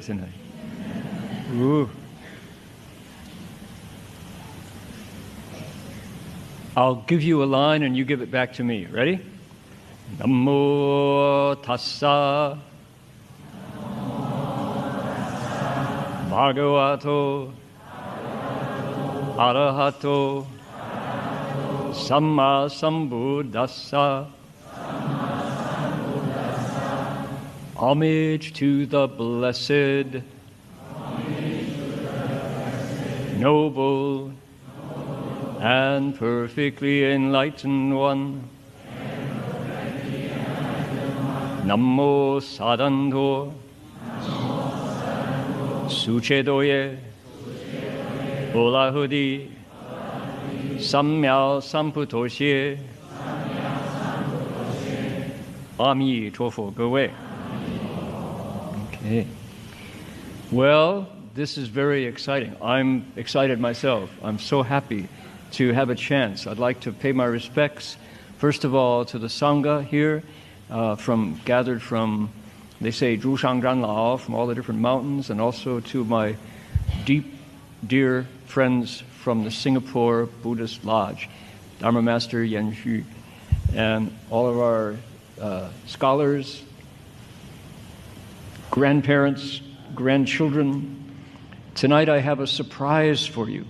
tonight. Ooh. I'll give you a line and you give it back to me. Ready? Namo tassa bhagavato arahato samma sambuddhassa. Homage to the blessed, noble, and perfectly enlightened one. Namo sadanto, suchedoye, olahudi, samya samputosye, ami tofo, 各位. Okay. Well, this is very exciting. I'm excited myself. I'm so happy to have a chance. I'd like to pay my respects, first of all, to the Sangha here, gathered from, they say, Zhushang Zhanlao, from all the different mountains, and also to my dear friends from the Singapore Buddhist Lodge, Dharma Master Yan Xu, and all of our scholars, grandparents, grandchildren. Tonight I have a surprise for you.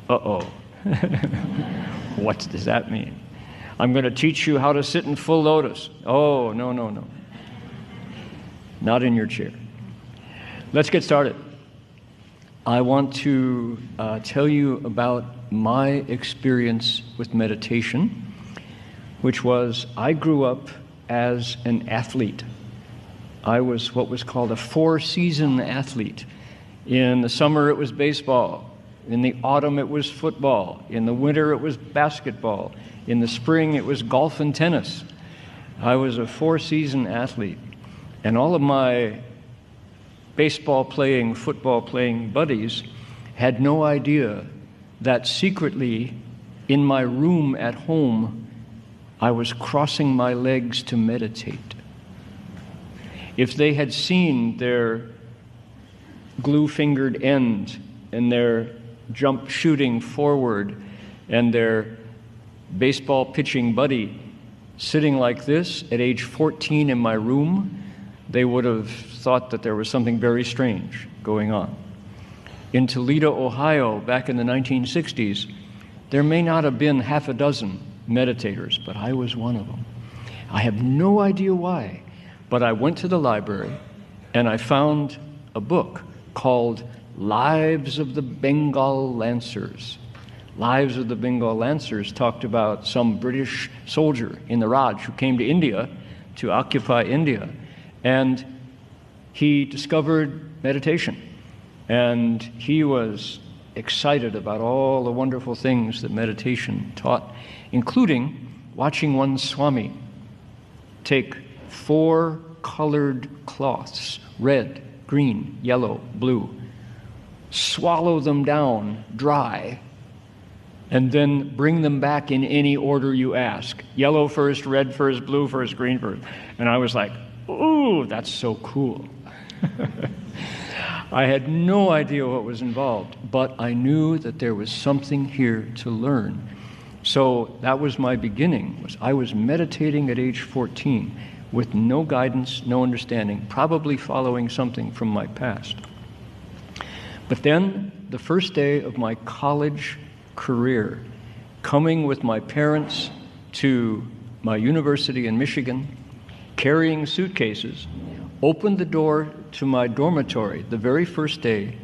Uh-oh. What does that mean? I'm going to teach you how to sit in full lotus. Oh, no. Not in your chair. Let's get started. I want to tell you about my experience with meditation, which was I grew up as an athlete. I was what was called a four-season athlete. In the summer, it was baseball. In the autumn, it was football. In the winter, it was basketball. In the spring, it was golf and tennis. I was a four-season athlete. And all of my baseball-playing, football-playing buddies had no idea that secretly, in my room at home, I was crossing my legs to meditate. If they had seen their glue-fingered end and their jump shooting forward and their baseball pitching buddy sitting like this at age 14 in my room, they would have thought that there was something very strange going on. In Toledo, Ohio, back in the 1960s, there may not have been half a dozen meditators, but I was one of them. I have no idea why. But I went to the library and I found a book called Lives of the Bengal Lancers. Lives of the Bengal Lancers talked about some British soldier in the Raj who came to India to occupy India. And he discovered meditation. And he was excited about all the wonderful things that meditation taught, including watching one Swami take 4 colored cloths, red, green, yellow, blue, swallow them down dry, and then bring them back in any order you ask. Yellow first, red first, blue first, green first. And I was like, ooh, that's so cool. I had no idea what was involved, but I knew that there was something here to learn. So that was my beginning. I was meditating at age 14. With no guidance, no understanding, probably following something from my past. But then, the first day of my college career, coming with my parents to my university in Michigan, carrying suitcases, opened the door to my dormitory the very first day,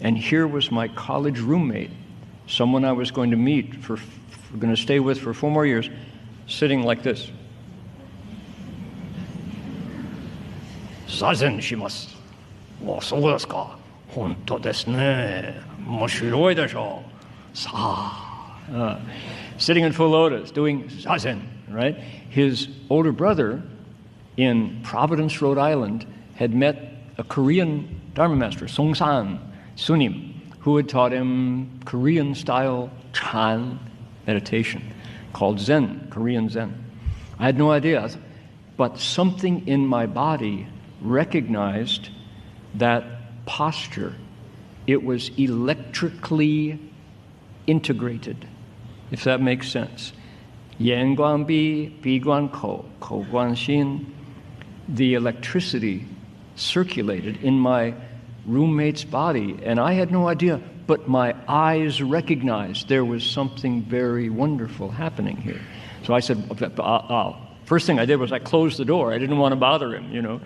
and here was my college roommate, someone I was going to meet, going to stay with for 4 more years, sitting like this. zazen shimasu. Oh, so desu ka. Honto desu ne. Moshiroi desho. Sa. Sitting in full lotus, doing zazen, right? His older brother in Providence, Rhode Island, had met a Korean Dharma master, Songsan Sunim, who had taught him Korean-style Chan meditation called Zen, Korean Zen. I had no idea, but something in my body recognized that posture. It was electrically integrated, if that makes sense. 眼观鼻，鼻观口，口观心. The electricity circulated in my roommate's body, and I had no idea, but my eyes recognized there was something very wonderful happening here. So I said, first thing I did was I closed the door. I didn't want to bother him, you know.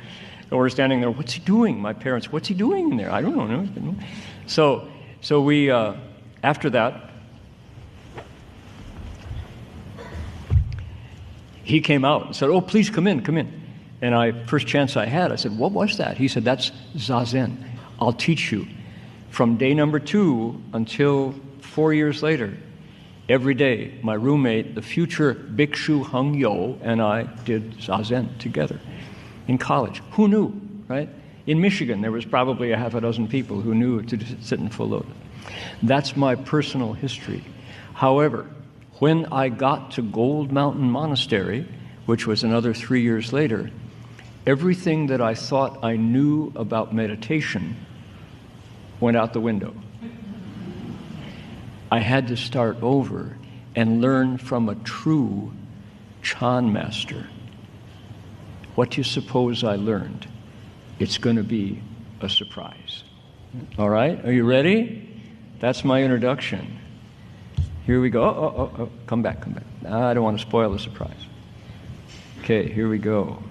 And we're standing there, what's he doing? My parents, what's he doing in there? I don't know. So we, after that, he came out and said, oh, please come in. And first chance I had, I said, what was that? He said, that's Zazen. I'll teach you. From day number 2 until 4 years later, every day, my roommate, the future Bhikshu Heng Yo, and I did Zazen together in college. Who knew, right? In Michigan, there was probably a half a dozen people who knew to sit in full lotus. That's my personal history. However, when I got to Gold Mountain Monastery, which was another 3 years later, everything that I thought I knew about meditation went out the window. I had to start over and learn from a true Chan master. What do you suppose I learned? It's going to be a surprise. All right, are you ready? That's my introduction. Here we go. Oh, come back. I don't want to spoil the surprise. Okay, here we go.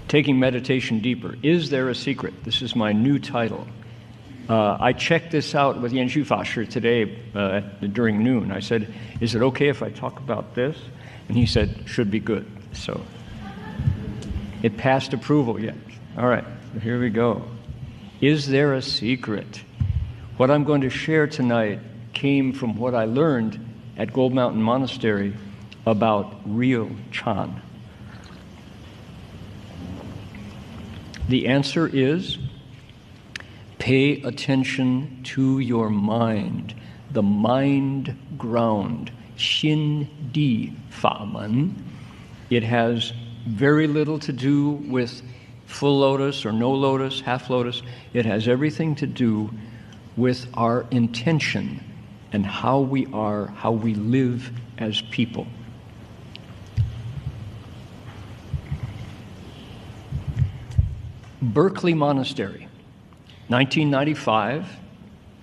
Taking meditation deeper. Is there a secret? This is my new title. I checked this out with Yan Xu Fa today during noon. I said, is it okay if I talk about this? And he said, should be good. So it passed approval, yes. All right, here we go. Is there a secret? What I'm going to share tonight came from what I learned at Gold Mountain Monastery about real Chan. The answer is pay attention to your mind, the mind ground, Xin Di Fa Men. It has very little to do with full lotus or no lotus, half lotus. It has everything to do with our intention and how we are, how we live as people. Berkeley Monastery, 1995,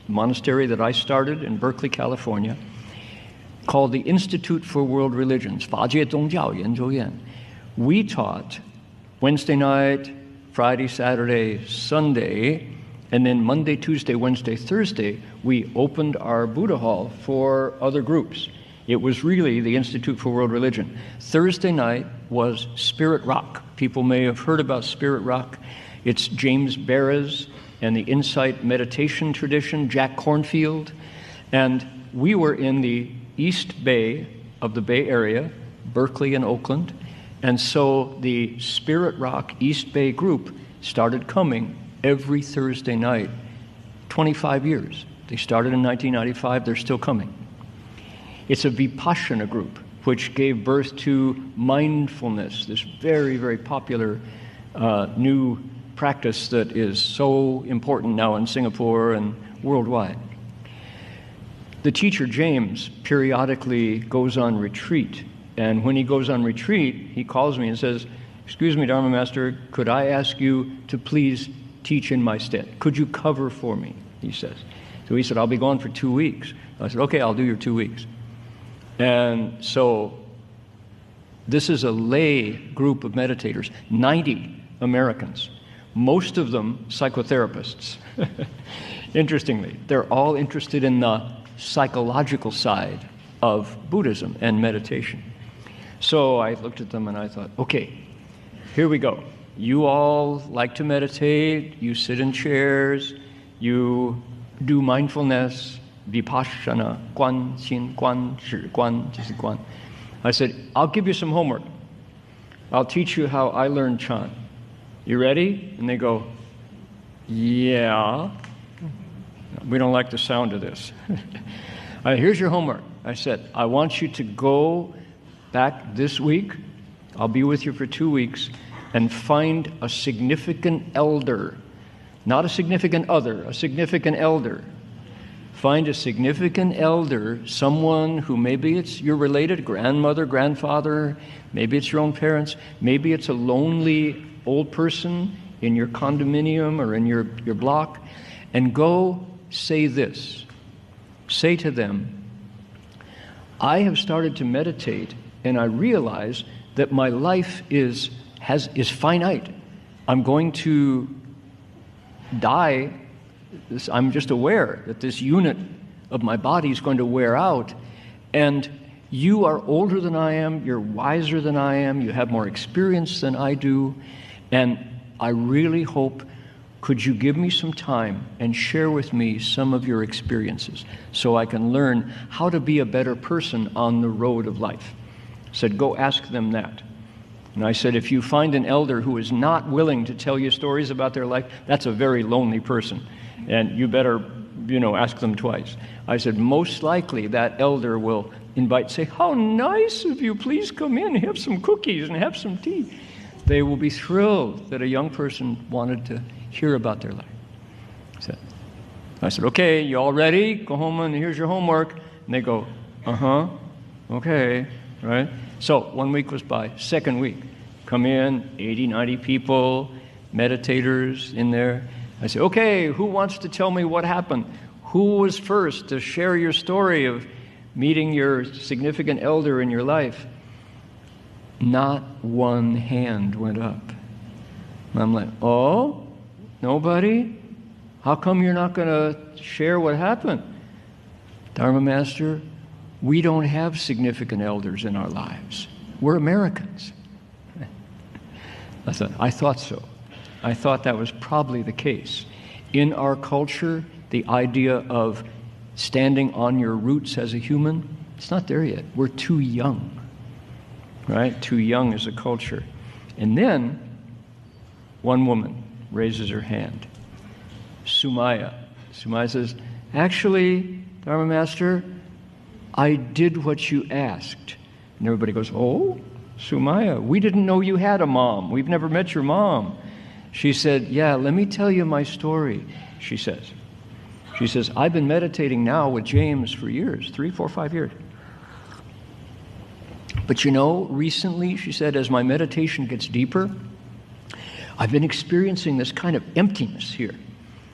monastery that I started in Berkeley, California, called the Institute for World Religions, 法界宗教研究院. We taught Wednesday night, Friday, Saturday, Sunday, and then Monday, Tuesday, Wednesday, Thursday, we opened our Buddha Hall for other groups. It was really the Institute for World Religion. Thursday night was Spirit Rock. People may have heard about Spirit Rock. It's James Barra's and the Insight meditation tradition, Jack Kornfield. And we were in the East Bay of the Bay Area, Berkeley and Oakland. And so the Spirit Rock East Bay group started coming every Thursday night, 25 years. They started in 1995, they're still coming. It's a Vipassana group, which gave birth to mindfulness, this very, very popular new practice that is so important now in Singapore and worldwide. The teacher, James, periodically goes on retreat. And when he goes on retreat, he calls me and says, excuse me, Dharma Master, could I ask you to please teach in my stead? Could you cover for me? He says. So he said, I'll be gone for 2 weeks. I said, okay, I'll do your 2 weeks. And so this is a lay group of meditators, 90 Americans, most of them psychotherapists. Interestingly, they're all interested in the psychological side of Buddhism and meditation. So I looked at them and I thought, okay, here we go. You all like to meditate, you sit in chairs, you do mindfulness, Vipassana, Guan, Xin, Guan, Shi, Guan, Jisi, Guan. I said, I'll give you some homework. I'll teach you how I learned Chan. You ready? And they go, yeah. We don't like the sound of this. Here's your homework. I said, I want you to go back this week. I'll be with you for 2 weeks. and find a significant elder, not a significant other, a significant elder. Find a significant elder, someone who maybe it's your related grandmother, grandfather, maybe it's your own parents, maybe it's a lonely old person in your condominium or in your block, and go say this. Say to them, I have started to meditate and I realize that my life is finite. I'm going to die. I'm just aware that this unit of my body is going to wear out, and you are older than I am, you're wiser than I am, you have more experience than I do, and I really hope, could you give me some time and share with me some of your experiences so I can learn how to be a better person on the road of life? I said, go ask them that. And I said, if you find an elder who is not willing to tell you stories about their life, that's a very lonely person. And you better, ask them twice. I said, most likely that elder will say, how nice of you, please come in, have some cookies and have some tea. They will be thrilled that a young person wanted to hear about their life. I said, okay, you all ready? Go home and here's your homework. And they go, okay, right? So 1 week was by. Second week, come in, 80, 90 people, meditators in there. I said, okay, who wants to tell me what happened? Who was first to share your story of meeting your significant elder in your life? Not one hand went up. And I'm like, oh, nobody? How come you're not going to share what happened? Dharma Master, we don't have significant elders in our lives. We're Americans. I thought so. I thought that was probably the case. In our culture, the idea of standing on your roots as a human, it's not there yet. We're too young, right? Too young as a culture. And then one woman raises her hand, Sumaya. Sumaya says, actually, Dharma Master, I did what you asked. And everybody goes, oh, Sumaya, we didn't know you had a mom. We've never met your mom. She said, yeah, let me tell you my story, she says. She says, I've been meditating now with James for years, 3, 4, 5 years. But recently, she said, as my meditation gets deeper, I've been experiencing this kind of emptiness here.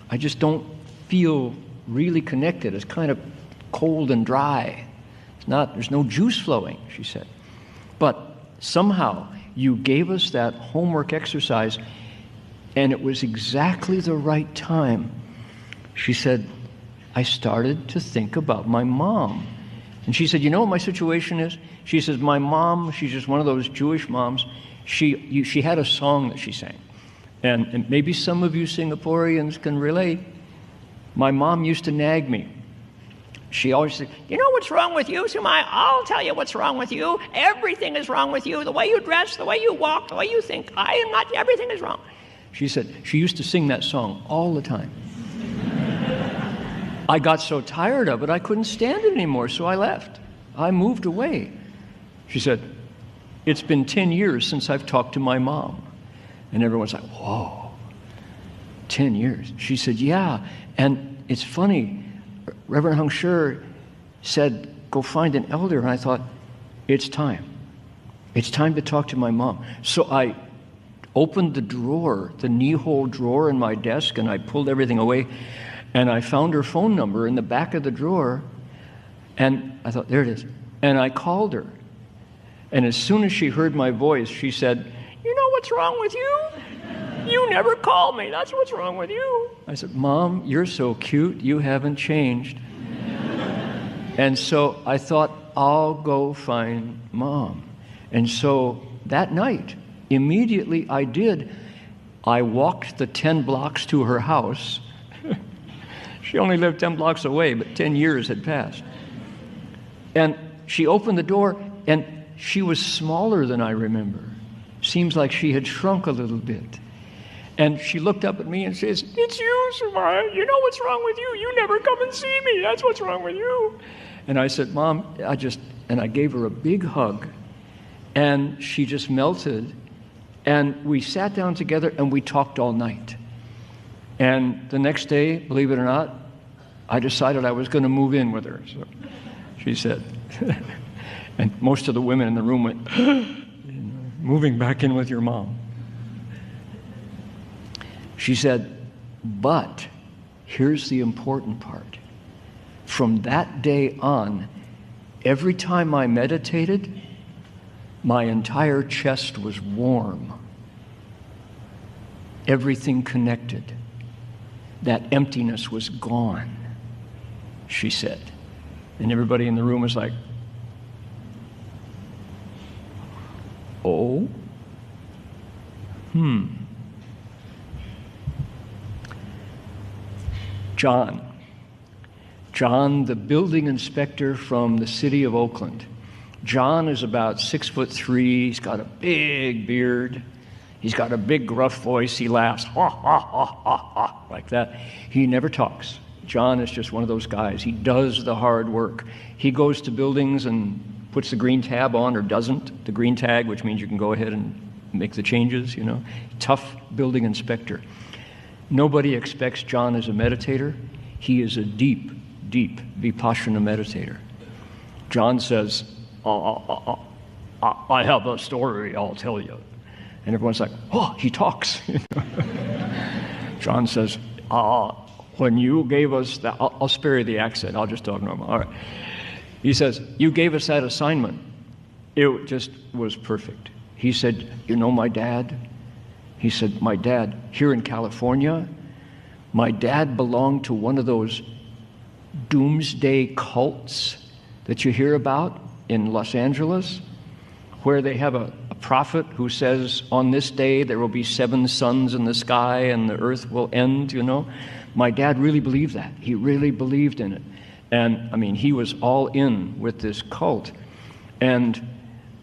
I just don't feel really connected. It's kind of cold and dry. There's no juice flowing, she said. But somehow you gave us that homework exercise, and it was exactly the right time. She said, I started to think about my mom. And she said, you know what my situation is? She says, my mom, she's just one of those Jewish moms. She had a song that she sang. And maybe some of you Singaporeans can relate. My mom used to nag me. She always said, you know what's wrong with you, Sumaya? I'll tell you what's wrong with you. Everything is wrong with you. The way you dress, the way you walk, the way you think. Everything is wrong. She said she used to sing that song all the time. I got so tired of it, I couldn't stand it anymore, so I left. I moved away. She said, it's been 10 years since I've talked to my mom. And everyone's like, whoa, 10 years. She said, yeah. And it's funny, Reverend Heng Sure said, go find an elder. And I thought, it's time. It's time to talk to my mom. So I opened the drawer, the knee-hole drawer in my desk, and I pulled everything away, and I found her phone number in the back of the drawer, and I thought, there it is. And I called her. And as soon as she heard my voice, she said, you know what's wrong with you? You never call me. That's what's wrong with you. I said, Mom, you're so cute. You haven't changed. And so I thought, I'll go find Mom. And so that night, immediately I did. I walked the 10 blocks to her house. She only lived 10 blocks away, but 10 years had passed. And she opened the door, and she was smaller than I remember. Seems like she had shrunk a little bit. And she looked up at me and says, it's you, Sumaya. You know what's wrong with you. You never come and see me. That's what's wrong with you. And I said, Mom, and I gave her a big hug. And she just melted. And we sat down together and we talked all night. And the next day, believe it or not, I decided I was going to move in with her. So she said, and most of the women in the room went, moving back in with your mom. She said, but here's the important part. From that day on, every time I meditated, my entire chest was warm. Everything connected. That emptiness was gone, she said. And everybody in the room was like, oh? John, the building inspector from the city of Oakland. John is about 6'3". He's got a big beard. He's got a big gruff voice. He laughs, ha, ha, ha, ha, ha, like that. He never talks. John is just one of those guys. He does the hard work. He goes to buildings and puts the green tab on, or doesn't. The green tag, which means you can go ahead and make the changes, you know. Tough building inspector. Nobody expects John as a meditator. He is a deep, deep Vipassana meditator. John says, I have a story I'll tell you. And everyone's like, oh, he talks. John says, when you gave us that, I'll spare you the accent, I'll just talk normal. All right. He says, you gave us that assignment. It just was perfect. He said, you know my dad? He said, my dad, here in California, my dad belonged to one of those doomsday cults that you hear about in Los Angeles, where they have a prophet who says, on this day there will be 7 suns in the sky and the earth will end, you know. My dad really believed that. He really believed in it. And, I mean, he was all in with this cult. And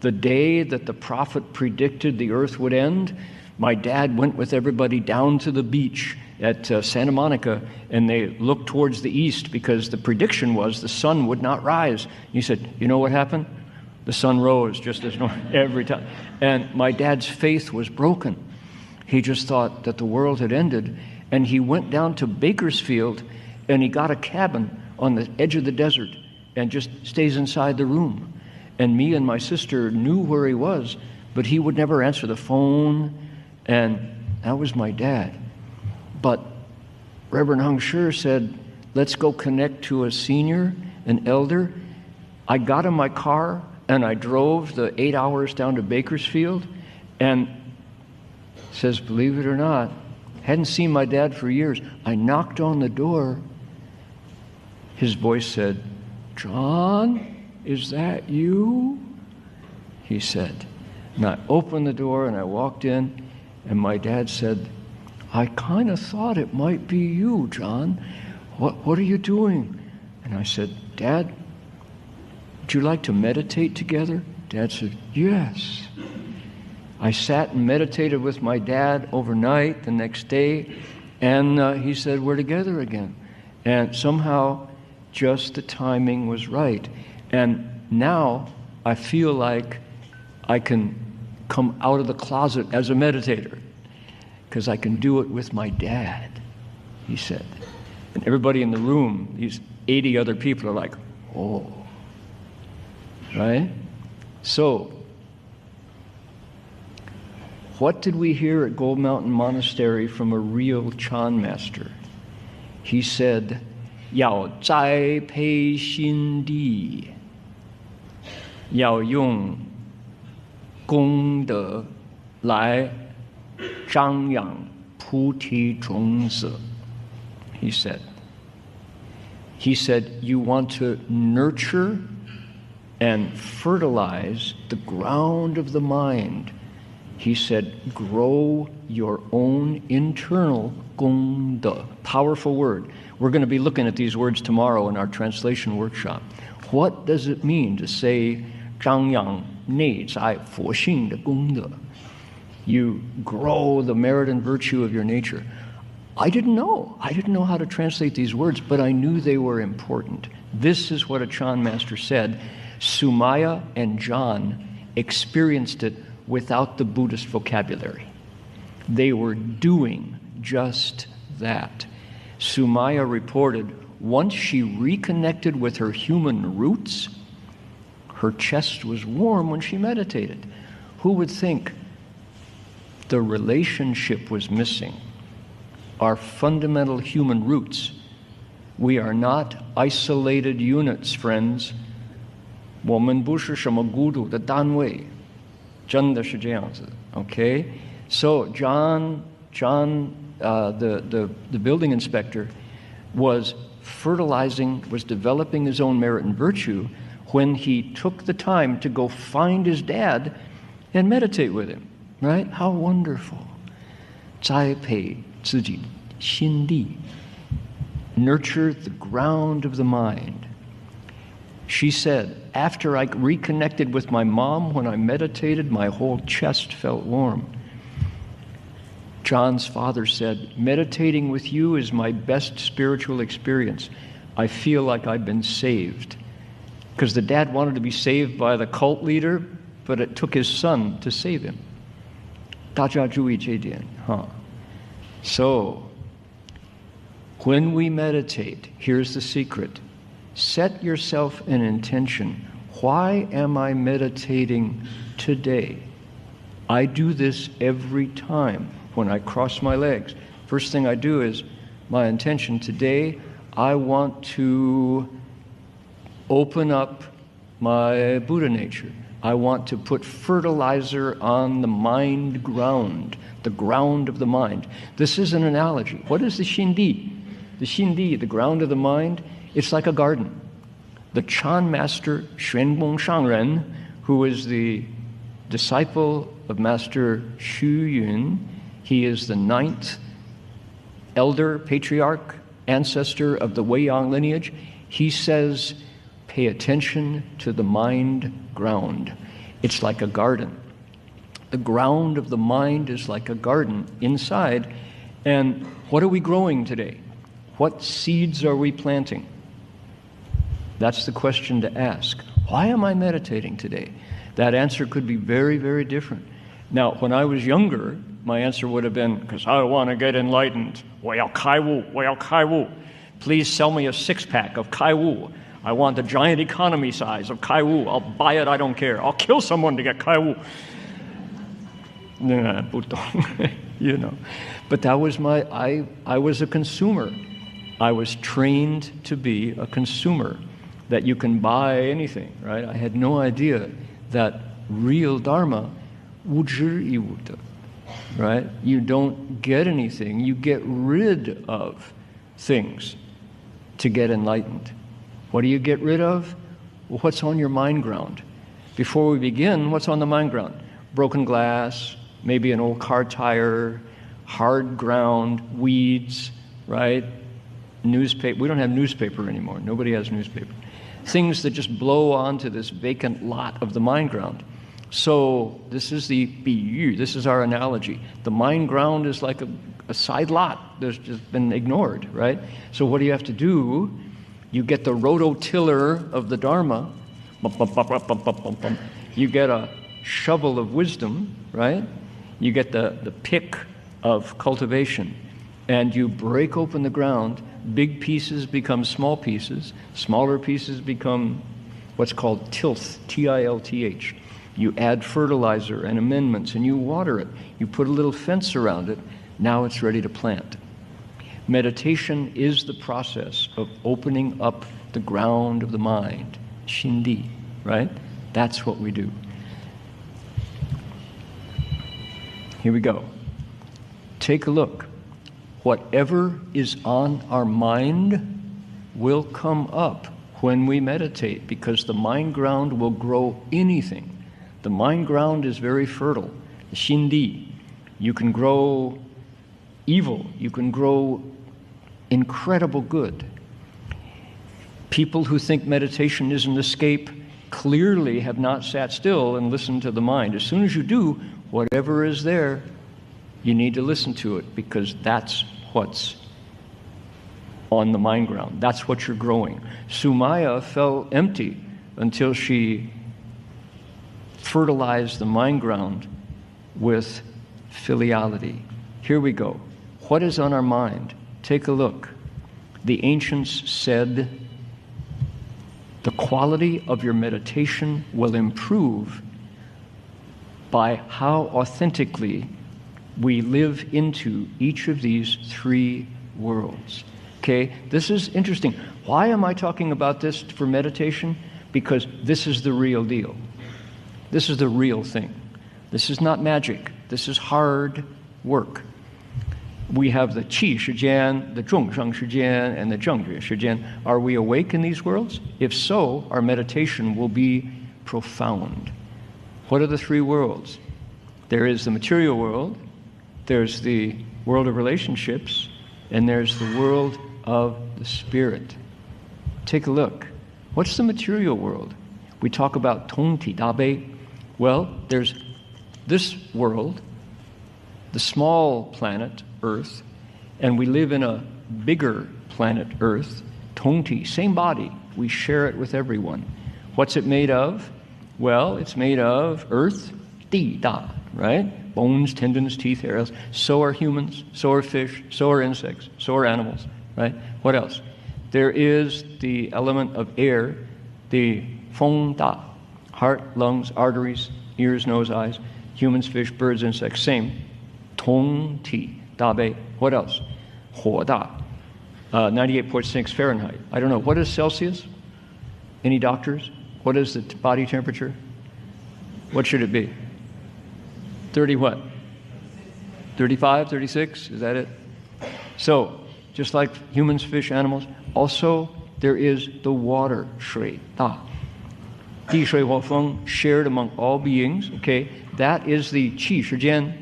the day that the prophet predicted the earth would end, my dad went with everybody down to the beach at Santa Monica, and they looked towards the east because the prediction was the sun would not rise. He said, you know what happened? The sun rose just as normal every time. And my dad's faith was broken. He just thought that the world had ended. And he went down to Bakersfield and he got a cabin on the edge of the desert and just stays inside the room. And me and my sister knew where he was, but he would never answer the phone. And that was my dad. But Reverend Heng Sure said, let's go connect to a senior, an elder. I got in my car and I drove the 8 hours down to Bakersfield, and says, believe it or not, hadn't seen my dad for years. I knocked on the door. His voice said, John, is that you? He said. And I opened the door and I walked in, and my dad said, I kind of thought it might be you, John. What are you doing? And I said, Dad, would you like to meditate together? Dad said, yes. I sat and meditated with my dad overnight the next day, and he said, we're together again. And somehow just the timing was right. And now I feel like I can come out of the closet as a meditator because I can do it with my dad, he said. And everybody in the room, these 80 other people, are like, oh. Right? So, what did we hear at Gold Mountain Monastery from a real Chan master? He said, 要栽培心地，要用功德来张扬菩提种子. He said, you want to nurture and fertilize the ground of the mind. He said, grow your own internal gongde. Powerful word. We're going to be looking at these words tomorrow in our translation workshop. What does it mean to say, 张扬内在佛性的功德? You grow the merit and virtue of your nature. I didn't know. I didn't know how to translate these words, but I knew they were important. This is what a Chan master said. Sumaya and John experienced it without the Buddhist vocabulary. They were doing just that. Sumaya reported, once she reconnected with her human roots, her chest was warm when she meditated. Who would think the relationship was missing? Our fundamental human roots. We are not isolated units, friends. 我们不是什么孤独的单位，真的是这样子。Okay, so John, the building inspector, was developing his own merit and virtue when he took the time to go find his dad and meditate with him. Right? How wonderful! 栽培自己心地, nurture the ground of the mind. She said, after I reconnected with my mom, when I meditated, my whole chest felt warm. John's father said, meditating with you is my best spiritual experience. I feel like I've been saved. Because the dad wanted to be saved by the cult leader, but it took his son to save him. 大家注意这点, huh? So, when we meditate, here's the secret. Set yourself an intention. Why am I meditating today? I do this every time when I cross my legs. First thing I do is my intention today, I want to open up my Buddha nature. I want to put fertilizer on the mind ground, the ground of the mind. This is an analogy. What is the Shindi? The Shindi, the ground of the mind, it's like a garden. The Chan master Xuanbong Shangren, who is the disciple of Master Xu Yun, he is the 9th elder, patriarch, ancestor of the Weiyang lineage. He says, pay attention to the mind ground. It's like a garden. The ground of the mind is like a garden inside. And what are we growing today? What seeds are we planting? That's the question to ask. Why am I meditating today? That answer could be very, very different. Now, when I was younger, my answer would have been, because I want to get enlightened. 我要开悟, 我要开悟. Please sell me a 6-pack of 开悟. I want the giant economy size of 开悟. I'll buy it, I don't care. I'll kill someone to get 开悟. Nah, 不懂. You know. But that was I was a consumer. I was trained to be a consumer, that you can buy anything, right? I had no idea that real Dharma, 无知一无得, right? You don't get anything, you get rid of things to get enlightened. What do you get rid of? Well, what's on your mind ground? Before we begin, what's on the mind ground? Broken glass, maybe an old car tire, hard ground, weeds, right? Newspaper. We don't have newspaper anymore. Nobody has newspaper. Things that just blow onto this vacant lot of the mind ground. So this is the 比喻. This is our analogy. The mind ground is like a side lot that's just been ignored, right? So what do you have to do? You get the rototiller of the Dharma. You get a shovel of wisdom, right? You get the pick of cultivation. And you break open the ground. Big pieces become small pieces. Smaller pieces become what's called tilth, T-I-L-T-H. You add fertilizer and amendments and you water it. You put a little fence around it. Now it's ready to plant. Meditation is the process of opening up the ground of the mind. Shindi, right? That's what we do. Here we go. Take a look. Whatever is on our mind will come up when we meditate, because the mind ground will grow anything. The mind ground is very fertile. The Shindi. You can grow evil. You can grow incredible good. People who think meditation is an escape clearly have not sat still and listened to the mind. As soon as you do, whatever is there, you need to listen to it, because that's what's on the mind ground. That's what you're growing. Sumaya felt empty until she fertilized the mind ground with filiality. Here we go. What is on our mind? Take a look. The ancients said, the quality of your meditation will improve by how authentically we live into each of these three worlds. Okay, this is interesting. Why am I talking about this for meditation? Because this is the real deal. This is the real thing. This is not magic. This is hard work. We have the qi shijian, the zhongsheng shijian, and the zhengjue shijian. Are we awake in these worlds? If so, our meditation will be profound. What are the three worlds? There is the material world, there's the world of relationships, and there's the world of the spirit. Take a look. What's the material world? We talk about tongti dabe. Well, there's this world, the small planet, Earth, and we live in a bigger planet, Earth, tongti, same body. We share it with everyone. What's it made of? Well, it's made of earth, di, da, right? Bones, tendons, teeth, hairs. So are humans, so are fish, so are insects, so are animals, right? What else? There is the element of air, the feng da, heart, lungs, arteries, ears, nose, eyes, humans, fish, birds, insects, same. Tong ti da bei. What else? Huo da, 98.6 Fahrenheit. I don't know. What is Celsius? Any doctors? What is the body temperature? What should it be? 30 what? 35, 36? Is that it? So, just like humans, fish, animals, also there is the water, shui, da. Di shui huo feng, shared among all beings, okay? That is the qi shijian,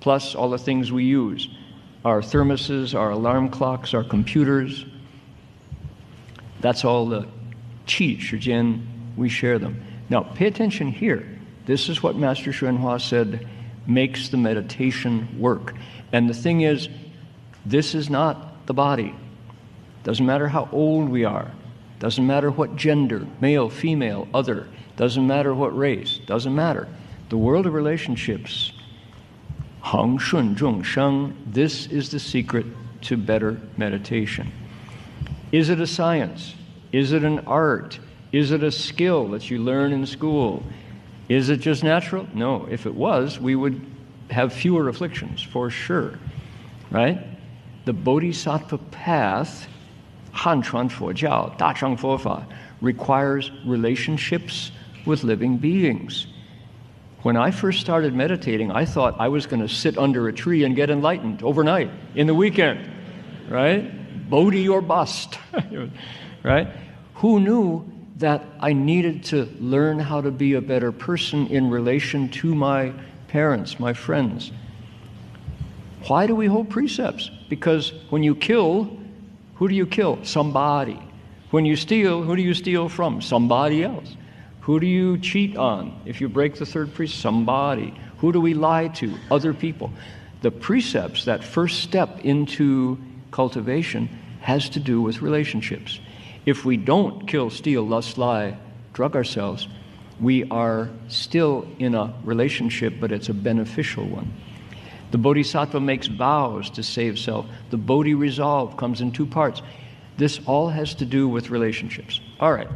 plus all the things we use. Our thermoses, our alarm clocks, our computers. That's all the qi shijian, we share them. Now, pay attention here. This is what Master Xuanhua said makes the meditation work. And the thing is, this is not the body. Doesn't matter how old we are. Doesn't matter what gender, male, female, other. Doesn't matter what race. Doesn't matter. The world of relationships, Heng, Shun, Zhong, Sheng, this is the secret to better meditation. Is it a science? Is it an art? Is it a skill that you learn in school? Is it just natural? No. If it was, we would have fewer afflictions, for sure. Right? The Bodhisattva path, Han Chuan Fo Jiao, Da Chang Fo Fa, requires relationships with living beings. When I first started meditating, I thought I was going to sit under a tree and get enlightened overnight, in the weekend. Right? Bodhi or bust. Right? Who knew that I needed to learn how to be a better person in relation to my parents, my friends? Why do we hold precepts? Because when you kill, who do you kill? Somebody. When you steal, who do you steal from? Somebody else. Who do you cheat on? If you break the third precept, somebody. Who do we lie to? Other people. The precepts, that first step into cultivation, has to do with relationships. If we don't kill, steal, lust, lie, drug ourselves, we are still in a relationship, but it's a beneficial one. The Bodhisattva makes vows to save self. The Bodhi resolve comes in two parts. This all has to do with relationships. All right,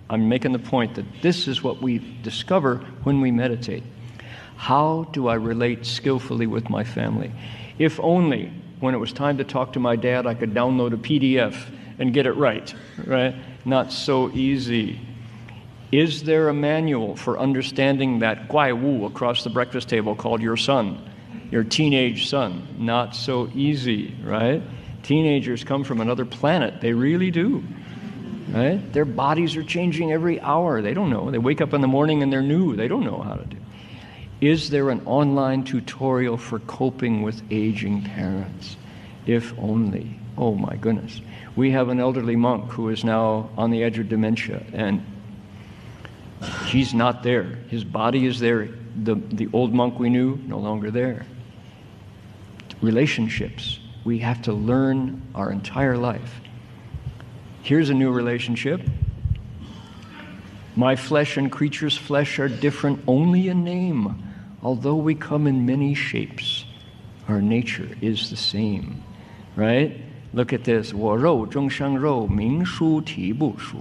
I'm making the point that this is what we discover when we meditate. How do I relate skillfully with my family? If only when it was time to talk to my dad, I could download a PDF and get it right? Not so easy. Is there a manual for understanding that guai wu across the breakfast table called your son, your teenage son? Not so easy, right? Teenagers come from another planet. They really do, right? Their bodies are changing every hour. They don't know. They wake up in the morning and they're new. They don't know how to do. Is there an online tutorial for coping with aging parents? If only. Oh my goodness. We have an elderly monk who is now on the edge of dementia, and he's not there. His body is there. The old monk we knew, no longer there. Relationships. We have to learn our entire life. Here's a new relationship. My flesh and creature's flesh are different only in name. although we come in many shapes, our nature is the same, right? Look at this. 我肉中生肉，名殊体不殊，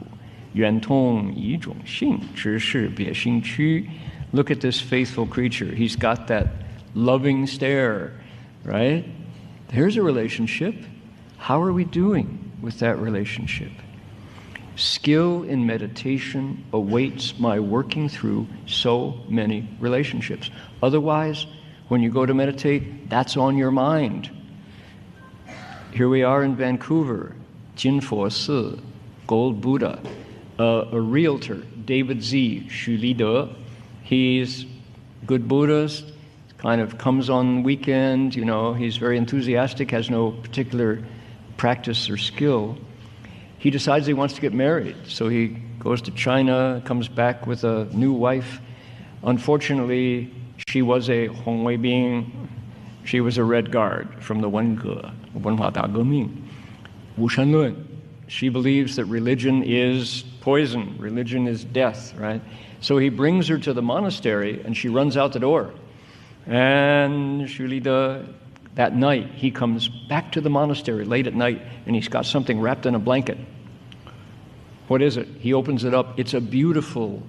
圆通一种性，知识别心躯. Look at this faithful creature. He's got that loving stare, right? There's a relationship. How are we doing with that relationship? Skill in meditation awaits my working through so many relationships. Otherwise, when you go to meditate, that's on your mind. Here we are in Vancouver, Jinfo Si, Gold Buddha, a realtor, David Z, Xu Lide. He's a good Buddhist, kind of comes on weekend, you know, he's very enthusiastic, has no particular practice or skill. He decides he wants to get married, so he goes to China, comes back with a new wife. Unfortunately, she was a Hongwei being. She was a Red Guard from the Wenge, Wenhua Dageming, Wushanlun. She believes that religion is poison, religion is death, right? So he brings her to the monastery, and she runs out the door. And Shulida, that night, he comes back to the monastery late at night, and he's got something wrapped in a blanket. What is it? He opens it up. It's a beautiful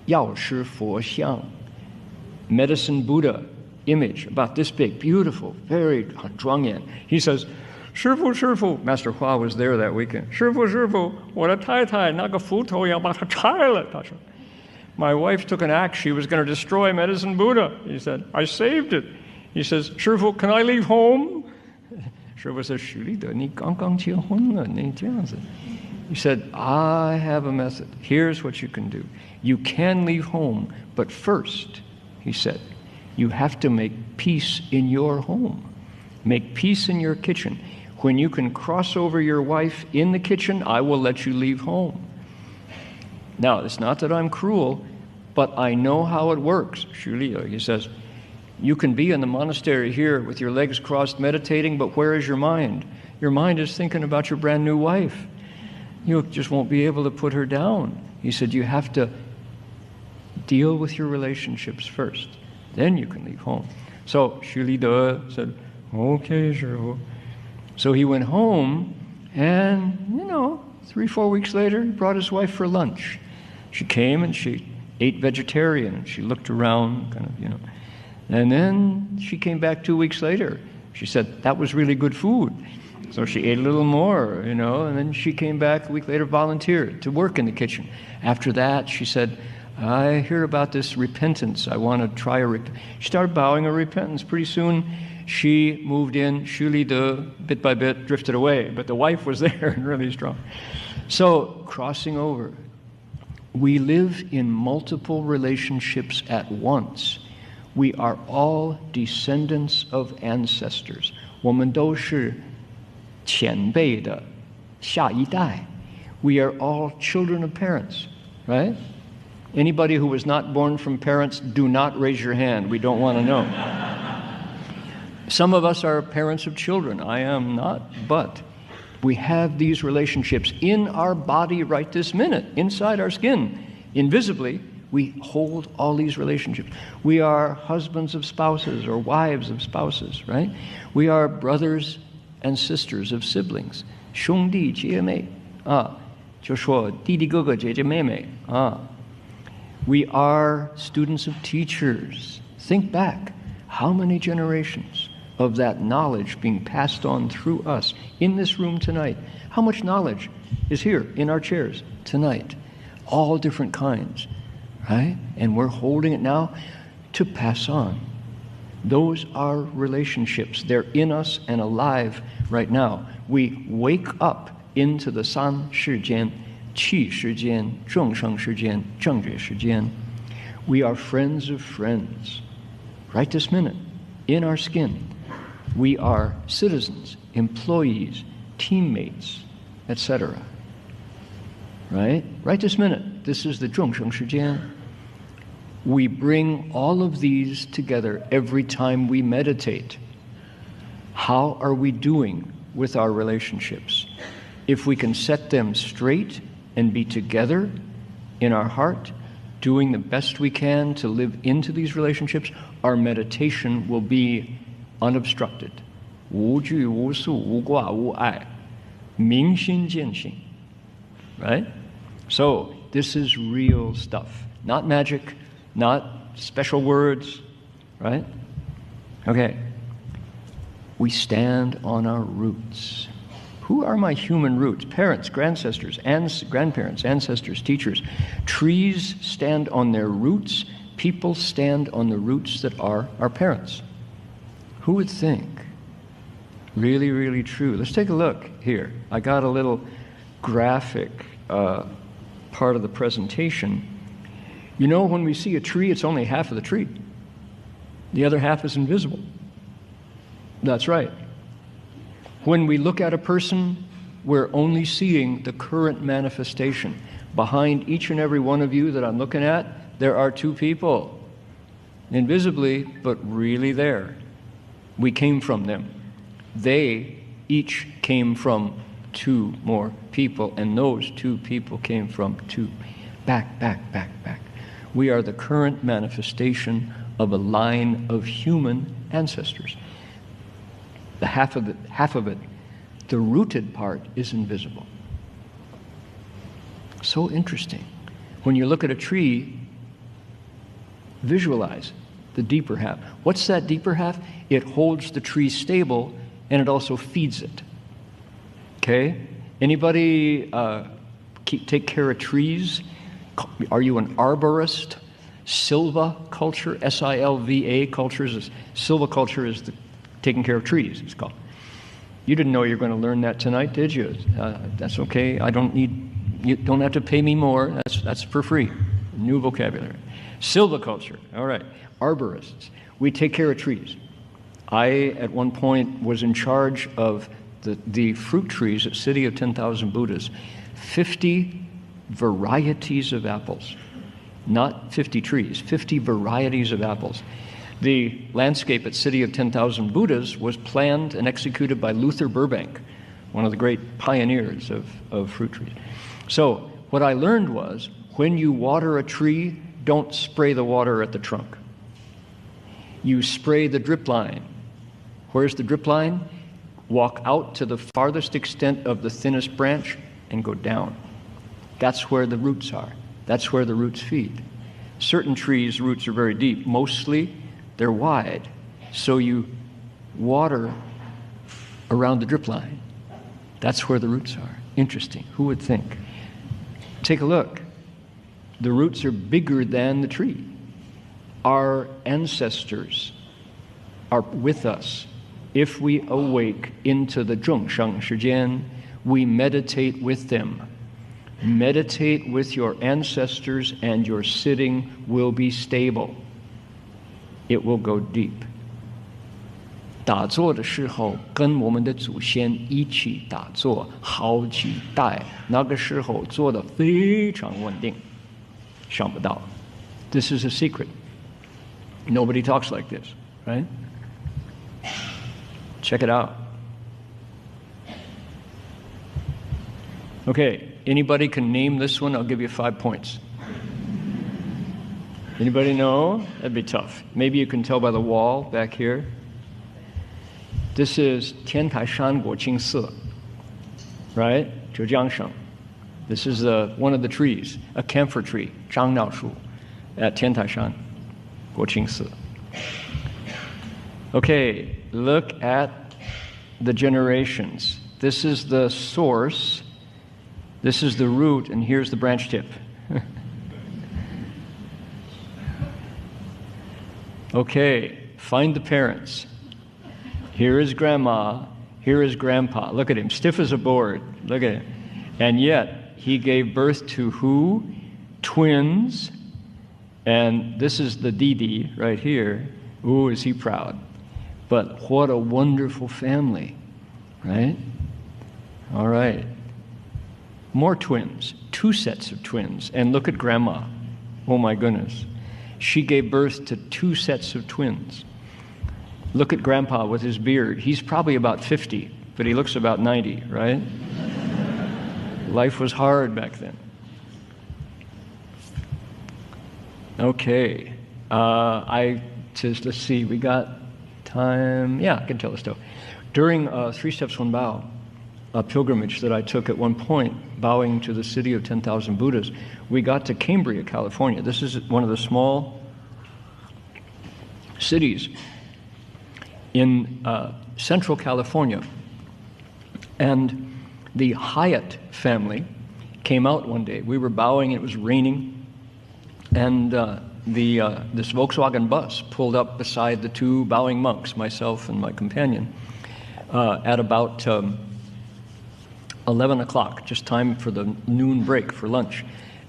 Yao Shi Fo Xiang, medicine Buddha image, about this big, beautiful, very zhuangyan. He says, 师父, Master Hua was there that weekend. 师父, 我的太太那个斧头要把它拆了, 他说. My wife took an axe. She was going to destroy medicine Buddha. He said, I saved it. He says, 师父, can I leave home? 师父 says, 许立德, 你刚刚结婚了, 你这样子. He said, I have a method. Here's what you can do. You can leave home, but first, he said, you have to make peace in your home. Make peace in your kitchen. When you can cross over your wife in the kitchen, I will let you leave home. Now, it's not that I'm cruel, but I know how it works. He says, you can be in the monastery here with your legs crossed meditating, but where is your mind? Your mind is thinking about your brand new wife. You just won't be able to put her down. He said, you have to deal with your relationships first. Then you can leave home. So Xu Lide said, okay, sure. So he went home, and, 3-4 weeks later, he brought his wife for lunch. She came and she ate vegetarian, and she looked around, And then she came back 2 weeks later. She said, that was really good food. So she ate a little more, and then she came back a week later, volunteered to work in the kitchen. After that, she said, I hear about this repentance. I want to try She started bowing a repentance. Pretty soon, she moved in. Xu Lide, bit by bit, drifted away. But the wife was there and really strong. So, crossing over. We live in multiple relationships at once. We are all descendants of ancestors. 我们都是前辈的下一代. We are all children of parents, right? Anybody who was not born from parents, do not raise your hand. We don't want to know. Some of us are parents of children. I am not, but we have these relationships in our body right this minute, inside our skin. Invisibly, we hold all these relationships. We are husbands of spouses or wives of spouses, right? We are brothers and sisters of siblings. 兄弟姐妹啊，就说弟弟哥哥姐姐妹妹啊。We are students of teachers. Think back, how many generations of that knowledge being passed on through us in this room tonight? How much knowledge is here in our chairs tonight? All different kinds, right? And we're holding it now to pass on. Those are relationships. They're in us and alive right now. We wake up into the San Shi Jian, Qi Shi Jian, Zheng Sheng Shi Jian, Zheng Jue Shi Jian. We are friends of friends. Right this minute, in our skin. We are citizens, employees, teammates, etc. Right? Right this minute, this is the Zheng Sheng Shi Jian. We bring all of these together every time we meditate. How are we doing with our relationships? If we can set them straight and be together in our heart, doing the best we can to live into these relationships, our meditation will be unobstructed. 无惧无束无挂无碍明心见性 Right? So this is real stuff. Not magic, not special words, right? Okay. We stand on our roots. Who are my human roots? Parents, grandparents, ancestors, teachers. Trees stand on their roots. People stand on the roots that are our parents. Who would think? Really, really true. Let's take a look here. I got a little graphic part of the presentation. You know, when we see a tree, it's only half of the tree. The other half is invisible. That's right. When we look at a person, we're only seeing the current manifestation. Behind each and every one of you that I'm looking at, there are two people. Invisibly, but really there. We came from them. They each came from two more people, and those two people came from two. Back. We are the current manifestation of a line of human ancestors. The half of it, the rooted part is invisible. So interesting. When you look at a tree, visualize the deeper half. What's that deeper half? It holds the tree stable and it also feeds it. Okay? Anybody take care of trees? Are you an arborist? Silva culture, S-I-L-V-A culture, silviculture is the taking care of trees, it's called. You didn't know you were going to learn that tonight, did you? That's okay. You don't have to pay me more. That's for free. New vocabulary. Silviculture, all right. Arborists. We take care of trees. I, at one point, was in charge of the fruit trees at City of 10,000 Buddhas. 50 varieties of apples. Not 50 trees, 50 varieties of apples. The landscape at City of 10,000 Buddhas was planned and executed by Luther Burbank, one of the great pioneers of fruit trees. So what I learned was, when you water a tree, don't spray the water at the trunk. You spray the drip line. Where's the drip line? Walk out to the farthest extent of the thinnest branch and go down. That's where the roots are. That's where the roots feed. Certain trees' roots are very deep. Mostly, they're wide. So you water around the drip line. That's where the roots are. Interesting. Who would think? Take a look. The roots are bigger than the tree. Our ancestors are with us. If we awake into the 众生时间, we meditate with them. Meditate with your ancestors and your sitting will be stable. It will go deep. 打坐的时候跟我们的祖先一起打坐好几代，那个时候坐得非常稳定，想不到。This is a secret. Nobody talks like this, right? Check it out. Okay, anybody can name this one? I'll give you 5 points. Anybody know? That'd be tough. Maybe you can tell by the wall back here. This is 天台山国清寺, right? 浙江省. This is one of the trees, a camphor tree, 樟脑树, at 天台山国清寺. Okay, look at the generations. This is the source. This is the root, and here's the branch tip. Okay, find the parents. Here is grandma, here is grandpa. Look at him, stiff as a board. Look at him. And yet, he gave birth to who? Twins. And this is the Didi right here. Ooh, is he proud. But what a wonderful family, right? All right. More twins, 2 sets of twins. And look at grandma. Oh my goodness. She gave birth to 2 sets of twins. Look at grandpa with his beard. He's probably about 50, but he looks about 90, right? Life was hard back then. Okay. Let's see, we got time. Yeah, I can tell the story. During Three Steps One Bow, a pilgrimage that I took at one point, bowing to the city of 10,000 Buddhas, we got to Cambria, California. This is one of the small cities in central California. And the Hyatt family came out one day. We were bowing, it was raining, and this Volkswagen bus pulled up beside the two bowing monks, myself and my companion, at about 11 o'clock, just time for the noon break for lunch.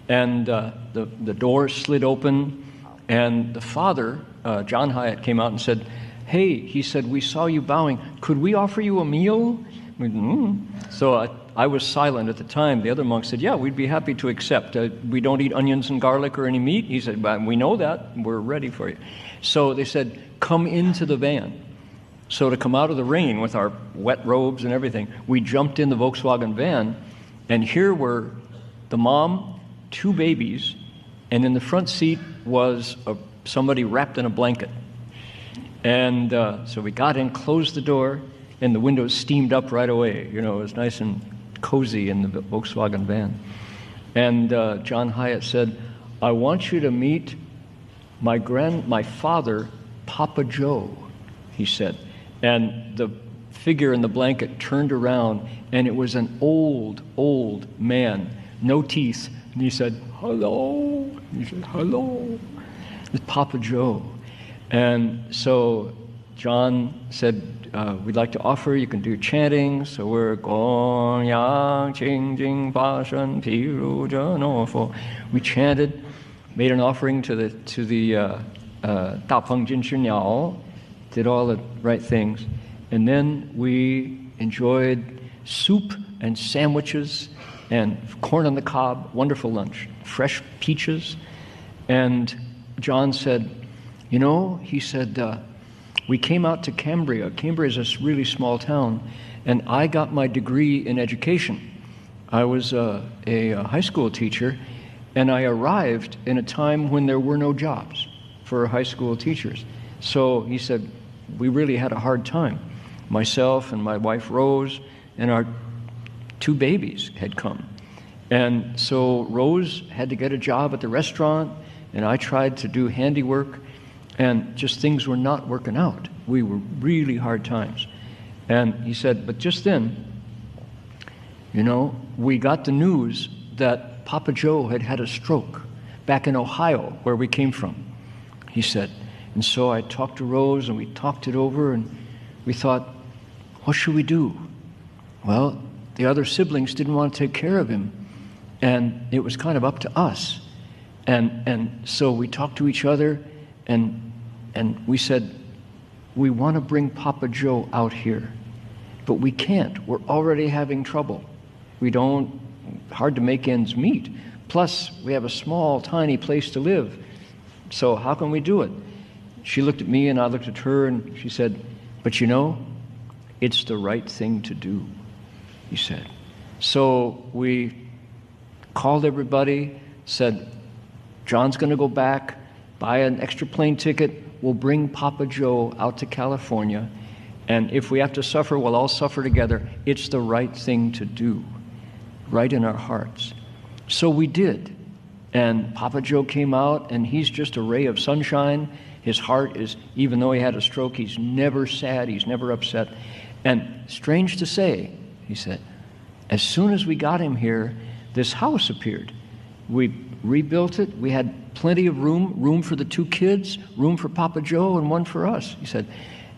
And the door slid open, and the father, John Hyatt, came out and said, "Hey," he said, "we saw you bowing. Could we offer you a meal?" So I was silent at the time. The other monk said, "Yeah, we'd be happy to accept. We don't eat onions and garlic or any meat." He said, "Well, we know that. We're ready for you." So they said, "Come into the van." So to come out of the rain with our wet robes and everything, we jumped in the Volkswagen van, and here were the mom, two babies, and in the front seat was somebody wrapped in a blanket. And so we got in, closed the door, and the windows steamed up right away. You know, it was nice and cozy in the Volkswagen van. And John Hyatt said, "I want you to meet my father, Papa Joe," he said. And the figure in the blanket turned around, and it was an old, old man, no teeth. And he said, "Hello." He said, "Hello." It's Papa Joe. And so John said, "We'd like to offer, you can do chanting." So we're Gong Yang Qing Jing Fa Shen Pi Ru Zhen O Fo. We chanted, made an offering to the Da Peng Jin Shi Niao, did all the right things. And then we enjoyed soup and sandwiches and corn on the cob, wonderful lunch, fresh peaches. And John said, "You know," he said, "we came out to Cambria. Cambria is a really small town, and I got my degree in education. I was a high school teacher, and I arrived in a time when there were no jobs for high school teachers." So he said, "We really had a hard time. Myself and my wife Rose and our two babies had come. And so Rose had to get a job at the restaurant, and I tried to do handiwork, and just things were not working out. We were really hard times." And he said, "But just then, you know, we got the news that Papa Joe had had a stroke back in Ohio, where we came from," he said. "And so I talked to Rose, and we talked it over, and we thought, what should we do? Well, the other siblings didn't want to take care of him, and it was kind of up to us. And so we talked to each other, and we said, we want to bring Papa Joe out here, but we can't. We're already having trouble. Hard to make ends meet. Plus, we have a small, tiny place to live. So how can we do it?" She looked at me, and I looked at her, and she said, "But you know, it's the right thing to do," he said. So we called everybody, said, "John's going to go back, buy an extra plane ticket. We'll bring Papa Joe out to California. And if we have to suffer, we'll all suffer together. It's the right thing to do," right in our hearts. So we did. And Papa Joe came out, and he's just a ray of sunshine. His heart is, even though he had a stroke, he's never sad, he's never upset. And strange to say, he said, as soon as we got him here, this house appeared. We rebuilt it. We had plenty of room for the two kids, room for Papa Joe, and one for us, he said.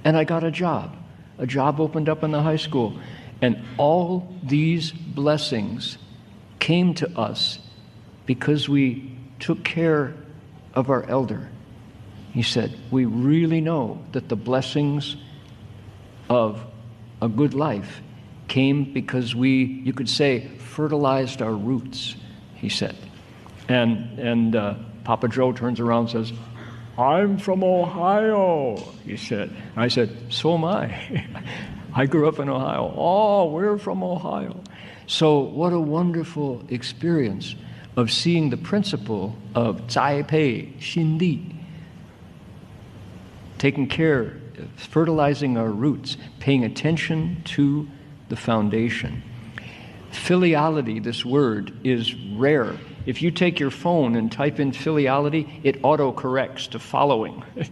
And I got a job. A job opened up in the high school. And all these blessings came to us because we took care of our elder. He said, "We really know that the blessings of a good life came because we, you could say, fertilized our roots," he said. And Papa Joe turns around and says, "I'm from Ohio," he said. And I said, "So am I." I grew up in Ohio. "Oh, we're from Ohio." So what a wonderful experience of seeing the principle of 栽培心力, taking care, fertilizing our roots, paying attention to the foundation. Filiality, this word, is rare. If you take your phone and type in filiality, it auto-corrects to following. It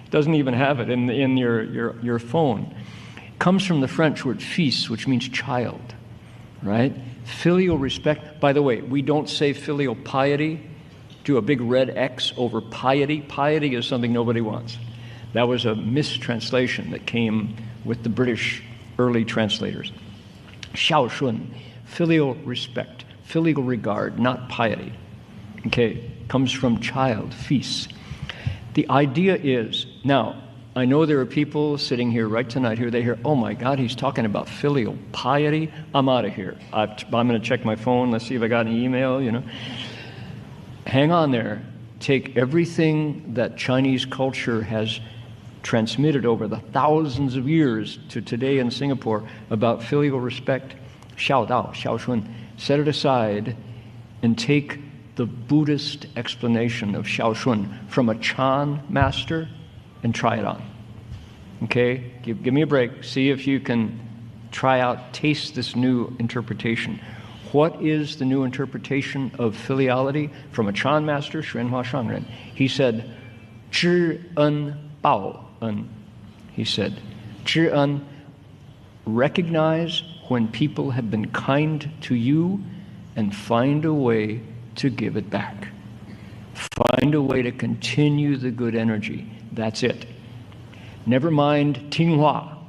doesn't even have it in your phone. It comes from the French word fils, which means child, right? Filial respect. By the way, we don't say filial piety. Do a big red X over piety. Piety is something nobody wants. That was a mistranslation that came with the British early translators. 孝顺, filial respect, filial regard, not piety. Okay, comes from child, fils. The idea is, now, I know there are people sitting here right tonight here, they hear, oh my God, he's talking about filial piety. I'm out of here. I'm going to check my phone. Let's see if I got an email, you know. Hang on there. Take everything that Chinese culture has transmitted over the thousands of years to today in Singapore about filial respect, 孝道, 孝顺, set it aside and take the Buddhist explanation of 孝顺 from a Chan master and try it on. Okay? Give me a break. See if you can try out, taste this new interpretation. What is the new interpretation of filiality from a Chan master, Xuanhua Shangren? He said, 知恩报恩. He said, 知恩, recognize when people have been kind to you and find a way to give it back. Find a way to continue the good energy. That's it. Never mind 听话,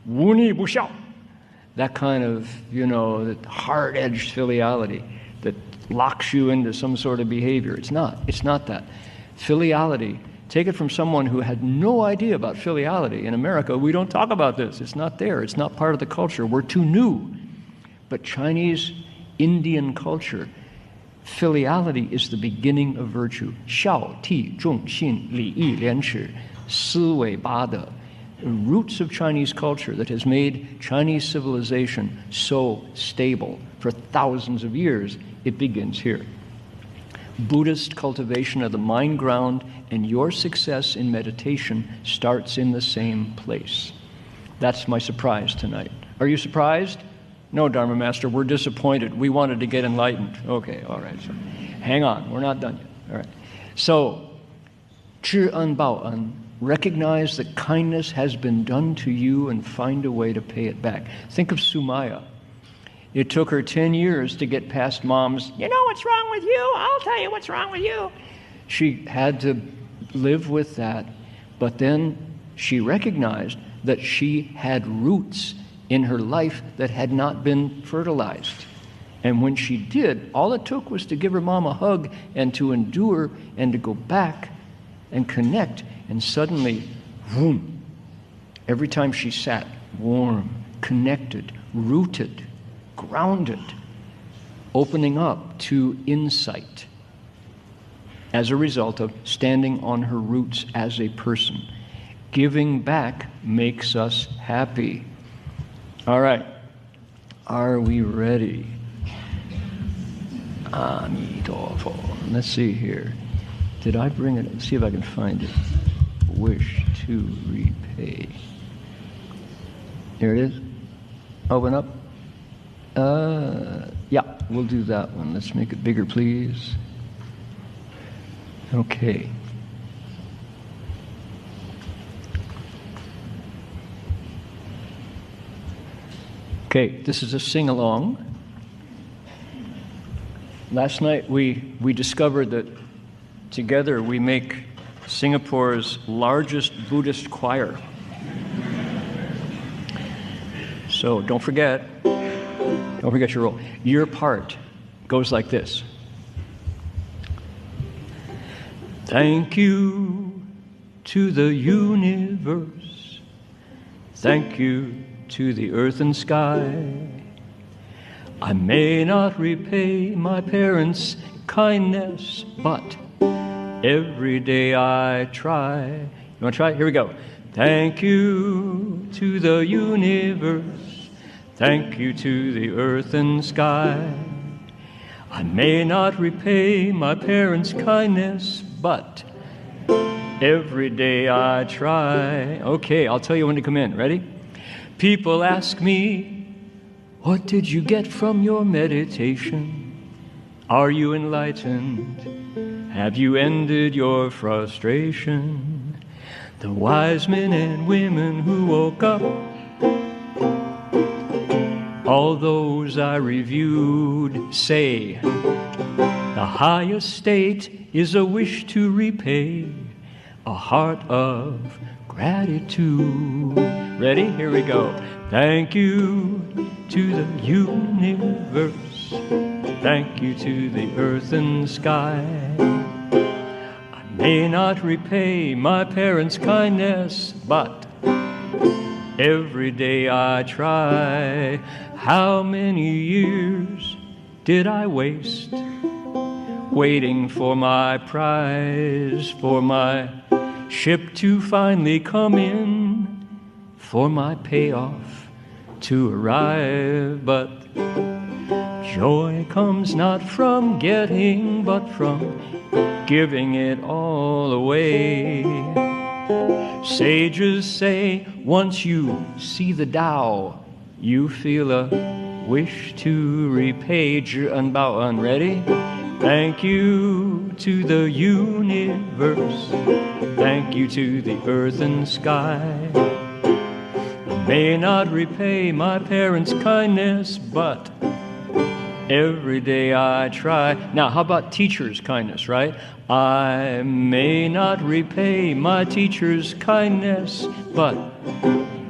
无逆不孝. That kind of, you know, that hard-edged filiality that locks you into some sort of behavior. It's not that. Filiality, take it from someone who had no idea about filiality. In America, we don't talk about this. It's not there. It's not part of the culture. We're too new. But Chinese, Indian culture, filiality is the beginning of virtue. 孝悌忠信礼义廉耻思维八德. Roots of Chinese culture that has made Chinese civilization so stable for thousands of years, it begins here. Buddhist cultivation of the mind ground and your success in meditation starts in the same place. That's my surprise tonight. Are you surprised? No, Dharma Master, we're disappointed. We wanted to get enlightened. Okay, all right. So hang on, we're not done yet. All right. So, 知恩报恩, recognize that kindness has been done to you and find a way to pay it back. Think of Sumaya. It took her 10 years to get past Mom's, you know what's wrong with you? I'll tell you what's wrong with you. She had to live with that, but then she recognized that she had roots in her life that had not been fertilized. And when she did, all it took was to give her mom a hug and to endure and to go back and connect. And suddenly, boom, every time she sat, warm, connected, rooted, grounded, opening up to insight as a result of standing on her roots as a person. Giving back makes us happy. All right. Are we ready? Amidofo. Let's see here. Did I bring it? Let's see if I can find it. Wish to repay. Here it is. Open up. Yeah, we'll do that one. Let's make it bigger, please. Okay. Okay, this is a sing-along. Last night we discovered that together we make Singapore's largest Buddhist choir. So don't forget your role. Your part goes like this. Thank you to the universe. Thank you to the earth and sky. I may not repay my parents' kindness, but every day I try. You want to try? Here we go. Thank you to the universe. Thank you to the earth and sky. I may not repay my parents' kindness, but every day I try. Okay, I'll tell you when to come in. Ready? People ask me, what did you get from your meditation? Are you enlightened? Have you ended your frustration? The wise men and women who woke up, all those I reviewed, say the highest state is a wish to repay, a heart of gratitude. Ready? Here we go. Thank you to the universe. Thank you to the earth and sky. I may not repay my parents' kindness, but every day I try. How many years did I waste waiting for my prize, for my ship to finally come in, for my payoff to arrive? But joy comes not from getting, but from giving it all away. Sages say once you see the Tao, you feel a wish to repay. Ready? Thank you to the universe. Thank you to the earth and sky. I may not repay my parents' kindness, but every day I try. Now, how about teachers' kindness, right? I may not repay my teacher's kindness, but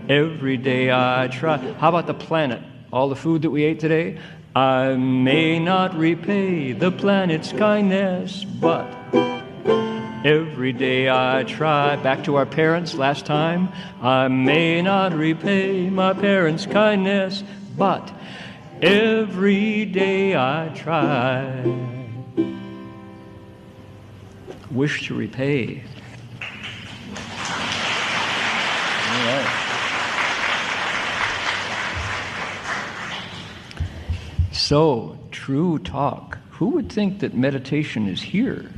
every day I try. How about the planet? All the food that we ate today? I may not repay the planet's kindness, but every day I try. Back to our parents last time. I may not repay my parents' kindness, but every day I try. Wish to repay. All right. So, true talk. Who would think that meditation is here?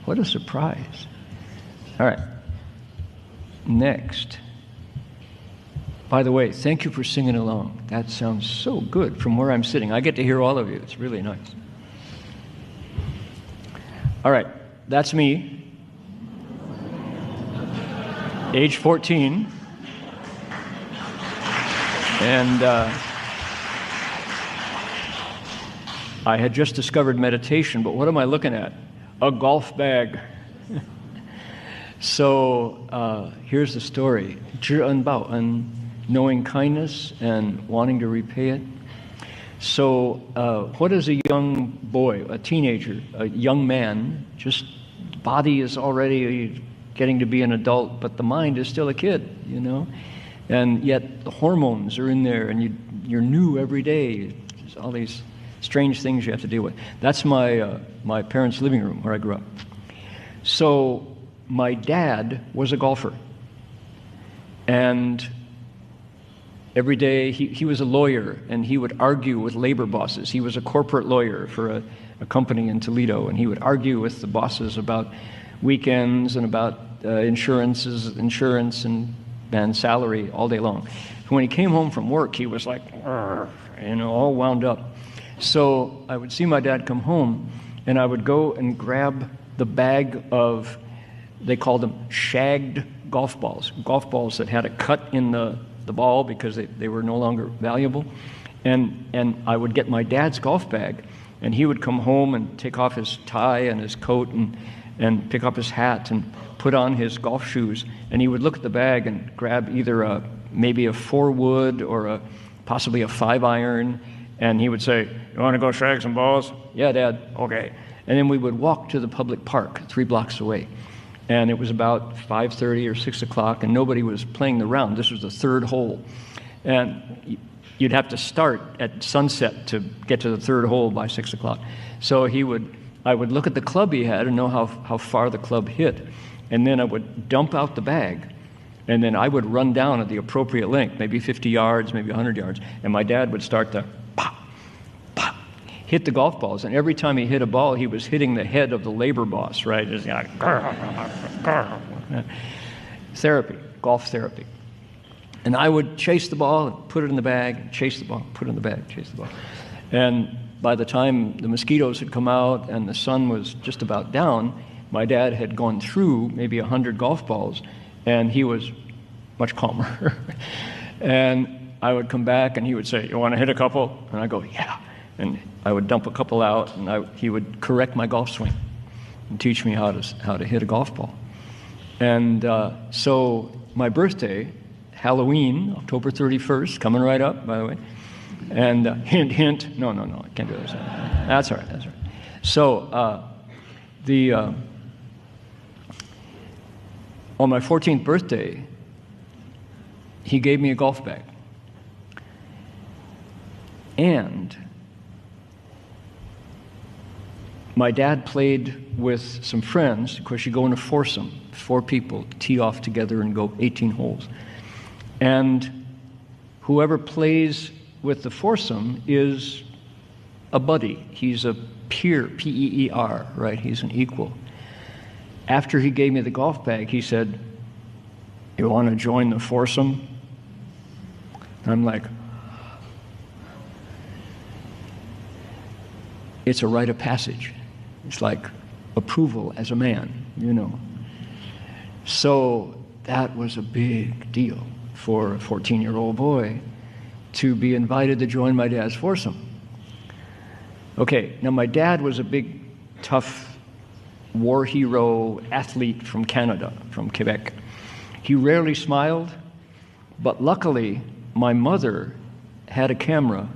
What a surprise. All right. Next. By the way, thank you for singing along. That sounds so good from where I'm sitting. I get to hear all of you. It's really nice. All right. That's me. Age 14. And I had just discovered meditation, but what am I looking at? A golf bag. So here's the story. 知恩报恩, knowing kindness and wanting to repay it. So what is a young boy, a teenager, a young man, just body is already getting to be an adult, but the mind is still a kid, you know? And yet the hormones are in there, and you're new every day. There's all these strange things you have to deal with. That's my parents' living room where I grew up. So my dad was a golfer. And every day he was a lawyer, and he would argue with labor bosses. He was a corporate lawyer for a company in Toledo, and he would argue with the bosses about weekends and about insurance and salary all day long. When he came home from work, he was like, all wound up. So I would see my dad come home, and I would go and grab the bag of, they called them shagged golf balls that had a cut in the ball because they were no longer valuable. And I would get my dad's golf bag, and he would come home and take off his tie and his coat and pick up his hat and put on his golf shoes, and he would look at the bag and grab either maybe a 4-wood or possibly a 5-iron, and he would say, "You want to go shag some balls?" "Yeah, Dad." "Okay." And then we would walk to the public park 3 blocks away. And it was about 5:30 or 6 o'clock, and nobody was playing the round. This was the 3rd hole. And you'd have to start at sunset to get to the 3rd hole by 6 o'clock. So I would look at the club he had and know how far the club hit. And then I would dump out the bag, and then I would run down at the appropriate length, maybe 50 yards, maybe 100 yards, and my dad would start to pop, pop, hit the golf balls. And every time he hit a ball, he was hitting the head of the labor boss, right? Just like, therapy, golf therapy. And I would chase the ball and put it in the bag, chase the ball, put it in the bag, chase the ball. And by the time the mosquitoes had come out and the sun was just about down, my dad had gone through maybe 100 golf balls, and he was much calmer. And I would come back and he would say, "You want to hit a couple?" And I go, "Yeah." And I would dump a couple out, and he would correct my golf swing and teach me how to hit a golf ball. And so my birthday, Halloween, October 31st, coming right up, by the way. And hint, hint. No, I can't do this. That's all right. So on my 14th birthday, he gave me a golf bag. And my dad played with some friends. Of course, you go in a foursome, 4 people, tee off together and go 18 holes. And whoever plays with the foursome is a buddy. He's a peer, P-E-E-R, right? He's an equal. After he gave me the golf bag, he said, "You want to join the foursome?" And I'm like, it's a rite of passage. It's like approval as a man, you know. So that was a big deal for a 14-year-old boy to be invited to join my dad's foursome. Okay, now my dad was a big, tough war hero athlete from Canada, from Quebec. He rarely smiled, but luckily my mother had a camera,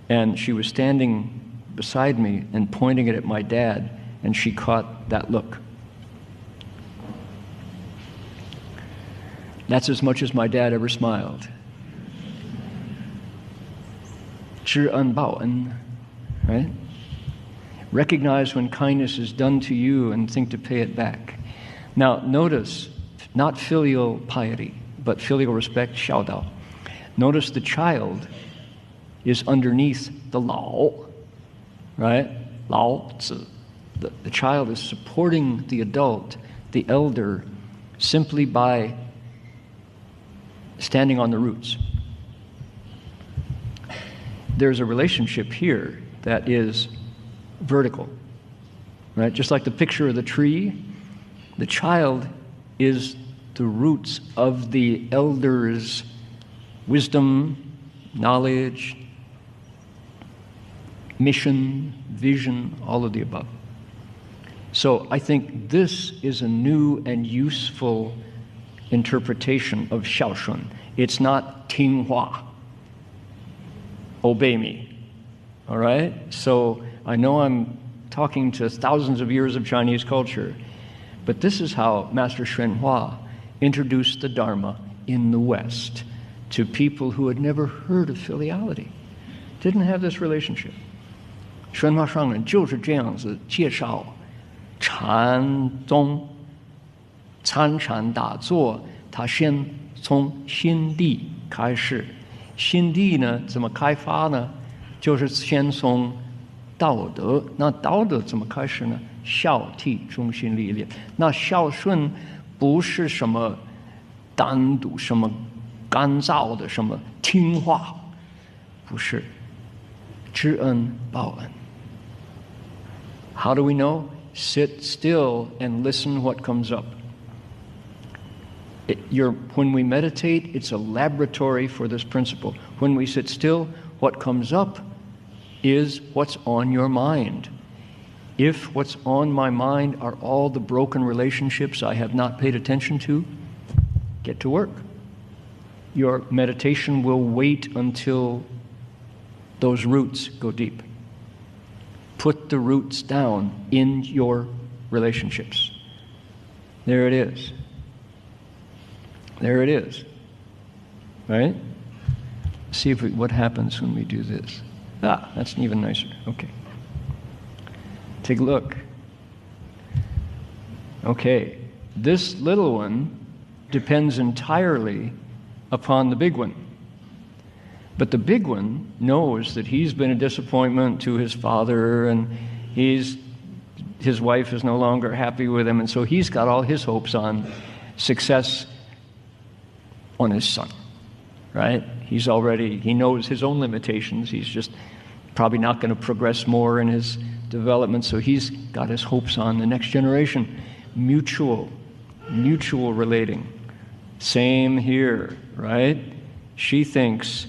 and she was standing beside me and pointing it at my dad, and she caught that look. That's as much as my dad ever smiled. 知恩报恩, right? Recognize when kindness is done to you and think to pay it back. Now, notice, not filial piety, but filial respect, 孝道. Notice the child is underneath the 老, right? 老子. The child is supporting the adult, the elder, simply by standing on the roots. There's a relationship here that is vertical, right? Just like the picture of the tree, the child is the roots of the elder's wisdom, knowledge, mission, vision, all of the above. So I think this is a new and useful interpretation of 孝顺. It's not 听话, obey me. All right? So I know I'm talking to thousands of years of Chinese culture, but this is how Master Xuan Hua introduced the Dharma in the West to people who had never heard of filiality, didn't have this relationship. 宣化上人就是这样子介绍禅宗参禅打坐，他先从心地开始。心地呢怎么开发呢？就是先从道德。那道德怎么开始呢？孝悌忠心礼练。那孝顺不是什么单独什么干燥的什么听话，不是，知恩报恩。How do we know? Sit still and listen what comes up. When we meditate, it's a laboratory for this principle. When we sit still, what comes up is what's on your mind. If what's on my mind are all the broken relationships I have not paid attention to, get to work. Your meditation will wait until those roots go deep. Put the roots down in your relationships. There it is. There it is. Right? See what happens when we do this. That's even nicer. Okay. Take a look. Okay. This little one depends entirely upon the big one. But the big one knows that he's been a disappointment to his father, and his wife is no longer happy with him, and so he's got all his hopes on success on his son, right? He knows his own limitations. He's just probably not going to progress more in his development, so he's got his hopes on the next generation. Mutual relating. Same here, right? She thinks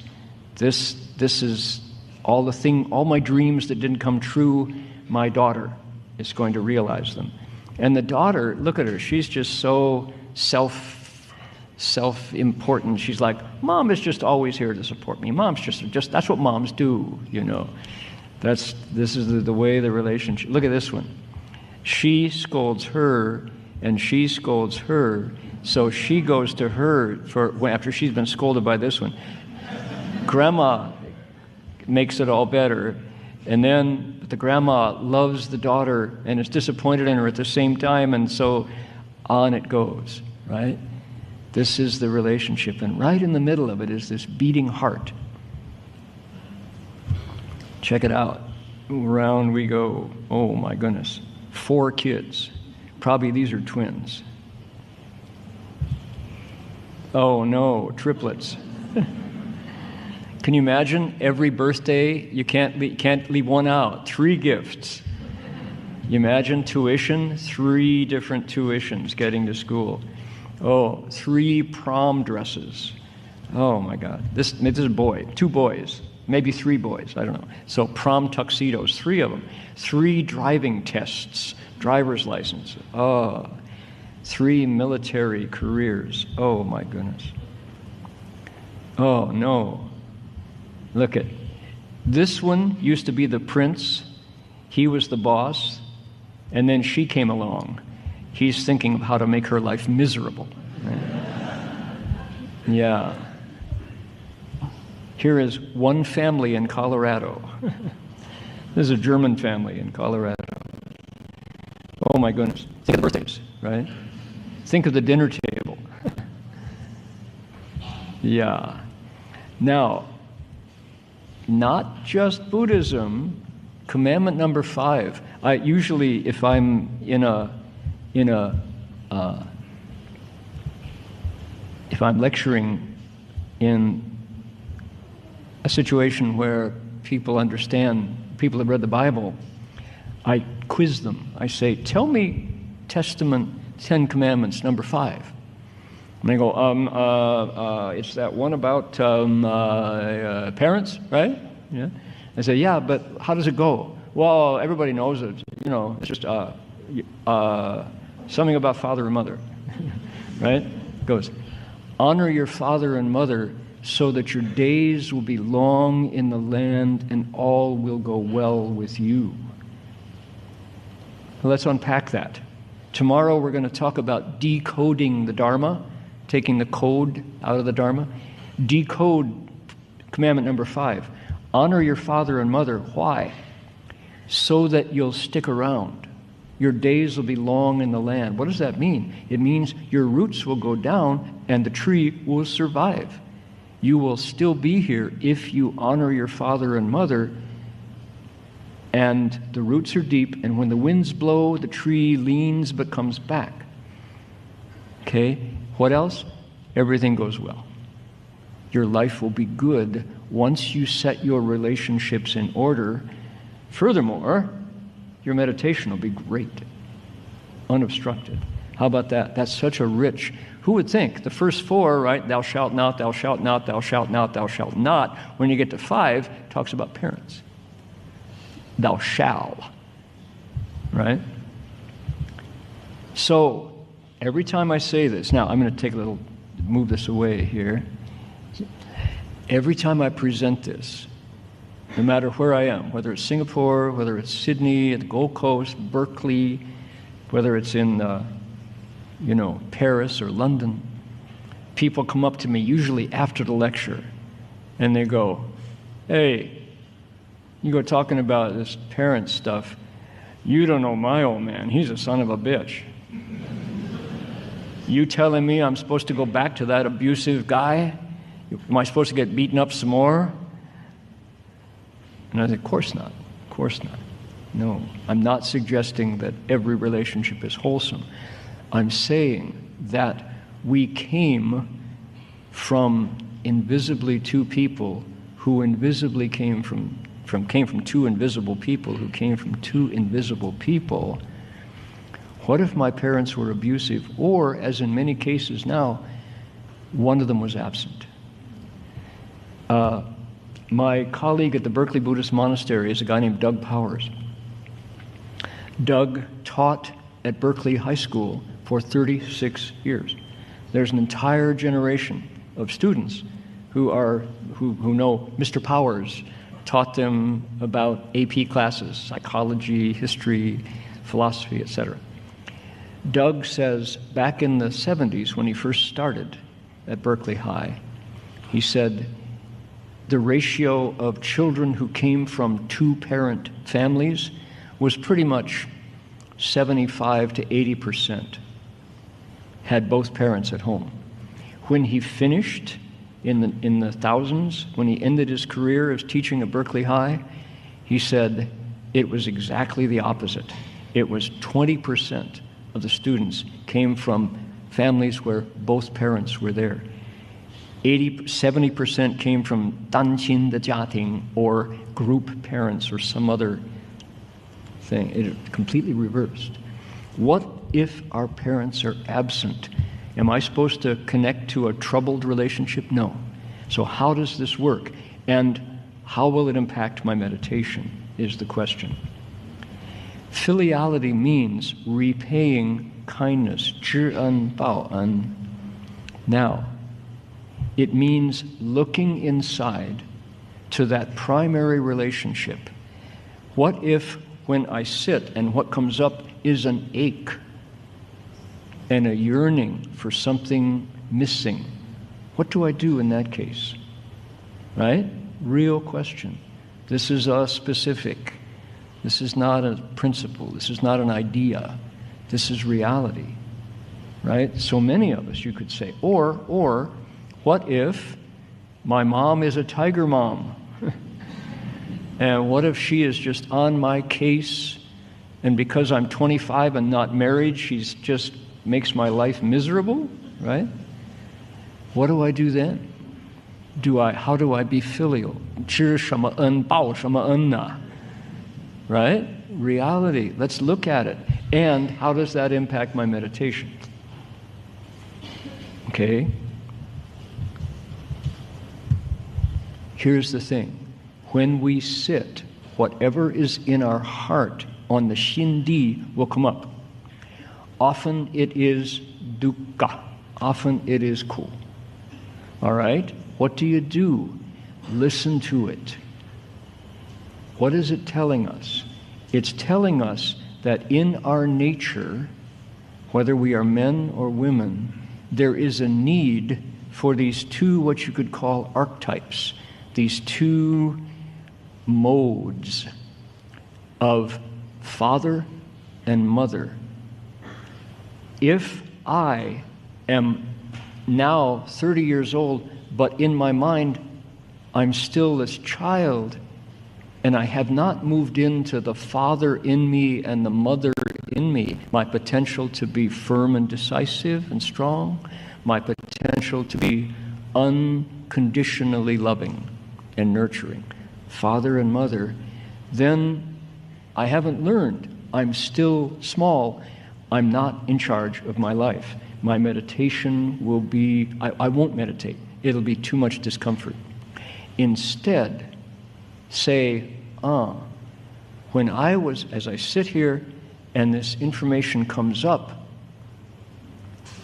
this is all my dreams that didn't come true, my daughter is going to realize them. And the daughter, look at her, she's just so self-important. She's like, Mom is just always here to support me. Mom's just that's what moms do, you know. This is the way the relationship. Look at this one. She scolds her, and she scolds her. So she goes to her after she's been scolded by this one. Grandma makes it all better, and then the grandma loves the daughter and is disappointed in her at the same time, and so on it goes, right? This is the relationship, and right in the middle of it is this beating heart. Check it out. Around we go. Oh my goodness. 4 kids. Probably these are twins. Oh no, triplets. Can you imagine every birthday you can't leave one out? 3 gifts. You imagine tuition, 3 different tuitions getting to school. Oh, 3 prom dresses. Oh my God. This is a boy, 2 boys, maybe 3 boys, I don't know. So prom tuxedos, 3 of them. 3 driving tests, driver's license. Oh, 3 military careers. Oh my goodness. Oh no. Look at this one used to be the prince. He was the boss, and then she came along. He's thinking of how to make her life miserable. Yeah. Here is one family in Colorado. This is a German family in Colorado. Oh my goodness. Think of the birthdays, right? Think of the dinner table. Yeah. Now, not just Buddhism, commandment number 5. I usually, if I'm if I'm lecturing in a situation where people have read the Bible, I quiz them. I say, tell me Testament 10 Commandments, number 5. And they go, it's that one about parents, right? Yeah. I say, yeah, but how does it go? Well, everybody knows it. You know, it's just something about father and mother, right? It goes, honor your father and mother so that your days will be long in the land and all will go well with you. Let's unpack that. Tomorrow we're going to talk about decoding the Dharma, taking the code out of the Dharma. Decode commandment number 5. Honor your father and mother. Why? So that you'll stick around. Your days will be long in the land. What does that mean? It means your roots will go down and the tree will survive. You will still be here if you honor your father and mother, and the roots are deep, and when the winds blow, the tree leans but comes back. Okay? What else? Everything goes well. Your life will be good once you set your relationships in order. Furthermore, your meditation will be great, unobstructed. How about that? That's such a rich... Who would think? The first 4, right? Thou shalt not, thou shalt not, thou shalt not, thou shalt not. When you get to 5, it talks about parents. Thou shalt. Right? So, every time I say this... Now, I'm going to move this away here. Every time I present this, no matter where I am, whether it's Singapore, whether it's Sydney, at the Gold Coast, Berkeley, whether it's in, Paris or London, people come up to me, usually after the lecture, and they go, hey, you go talking about this parent stuff, you don't know my old man, he's a son of a bitch. You telling me I'm supposed to go back to that abusive guy? Am I supposed to get beaten up some more? And I said, of course not. Of course not. No, I'm not suggesting that every relationship is wholesome. I'm saying that we came from invisibly two people who invisibly came from two invisible people who came from two invisible people. What if my parents were abusive, or, as in many cases now, one of them was absent? My colleague at the Berkeley Buddhist Monastery is a guy named Doug Powers. Doug taught at Berkeley High School for 36 years. There's an entire generation of students who know Mr. Powers taught them about AP classes, psychology, history, philosophy, etc. Doug says back in the 70s when he first started at Berkeley High, he said the ratio of children who came from two-parent families was pretty much 75 to 80% had both parents at home. When he finished in the thousands, when he ended his career as teaching at Berkeley High, he said it was exactly the opposite. It was 20% of the students came from families where both parents were there. 70% came from 单亲的家庭 or group parents or some other thing. It completely reversed. What if our parents are absent? Am I supposed to connect to a troubled relationship? No. So how does this work? And how will it impact my meditation is the question. Filiality means repaying kindness, 知恩报恩. Now, it means looking inside to that primary relationship. What if when I sit and what comes up is an ache and a yearning for something missing? What do I do in that case? Right? Real question. This is a specific. This is not a principle. This is not an idea. This is reality. Right? So many of us, you could say. Or what if my mom is a tiger mom? And what if she is just on my case, and because I'm 25 and not married, she's just makes my life miserable, right? What do I do then? How do I be filial? 知什么恩报什么恩呢? Right? Reality. Let's look at it. And how does that impact my meditation? Okay? Here's the thing. When we sit, whatever is in our heart on the shindi will come up. Often it is dukkha. Often it is cool. All right? What do you do? Listen to it. What is it telling us? It's telling us that in our nature, whether we are men or women, there is a need for these two, what you could call archetypes, these two modes of father and mother. If I am now 30 years old, but in my mind I'm still this child, and I have not moved into the father in me and the mother in me, my potential to be firm and decisive and strong, my potential to be unconditionally loving and nurturing, father and mother, then I haven't learned. I'm still small. I'm not in charge of my life. My meditation will be, I won't meditate. It'll be too much discomfort. Instead, say, when as I sit here and this information comes up,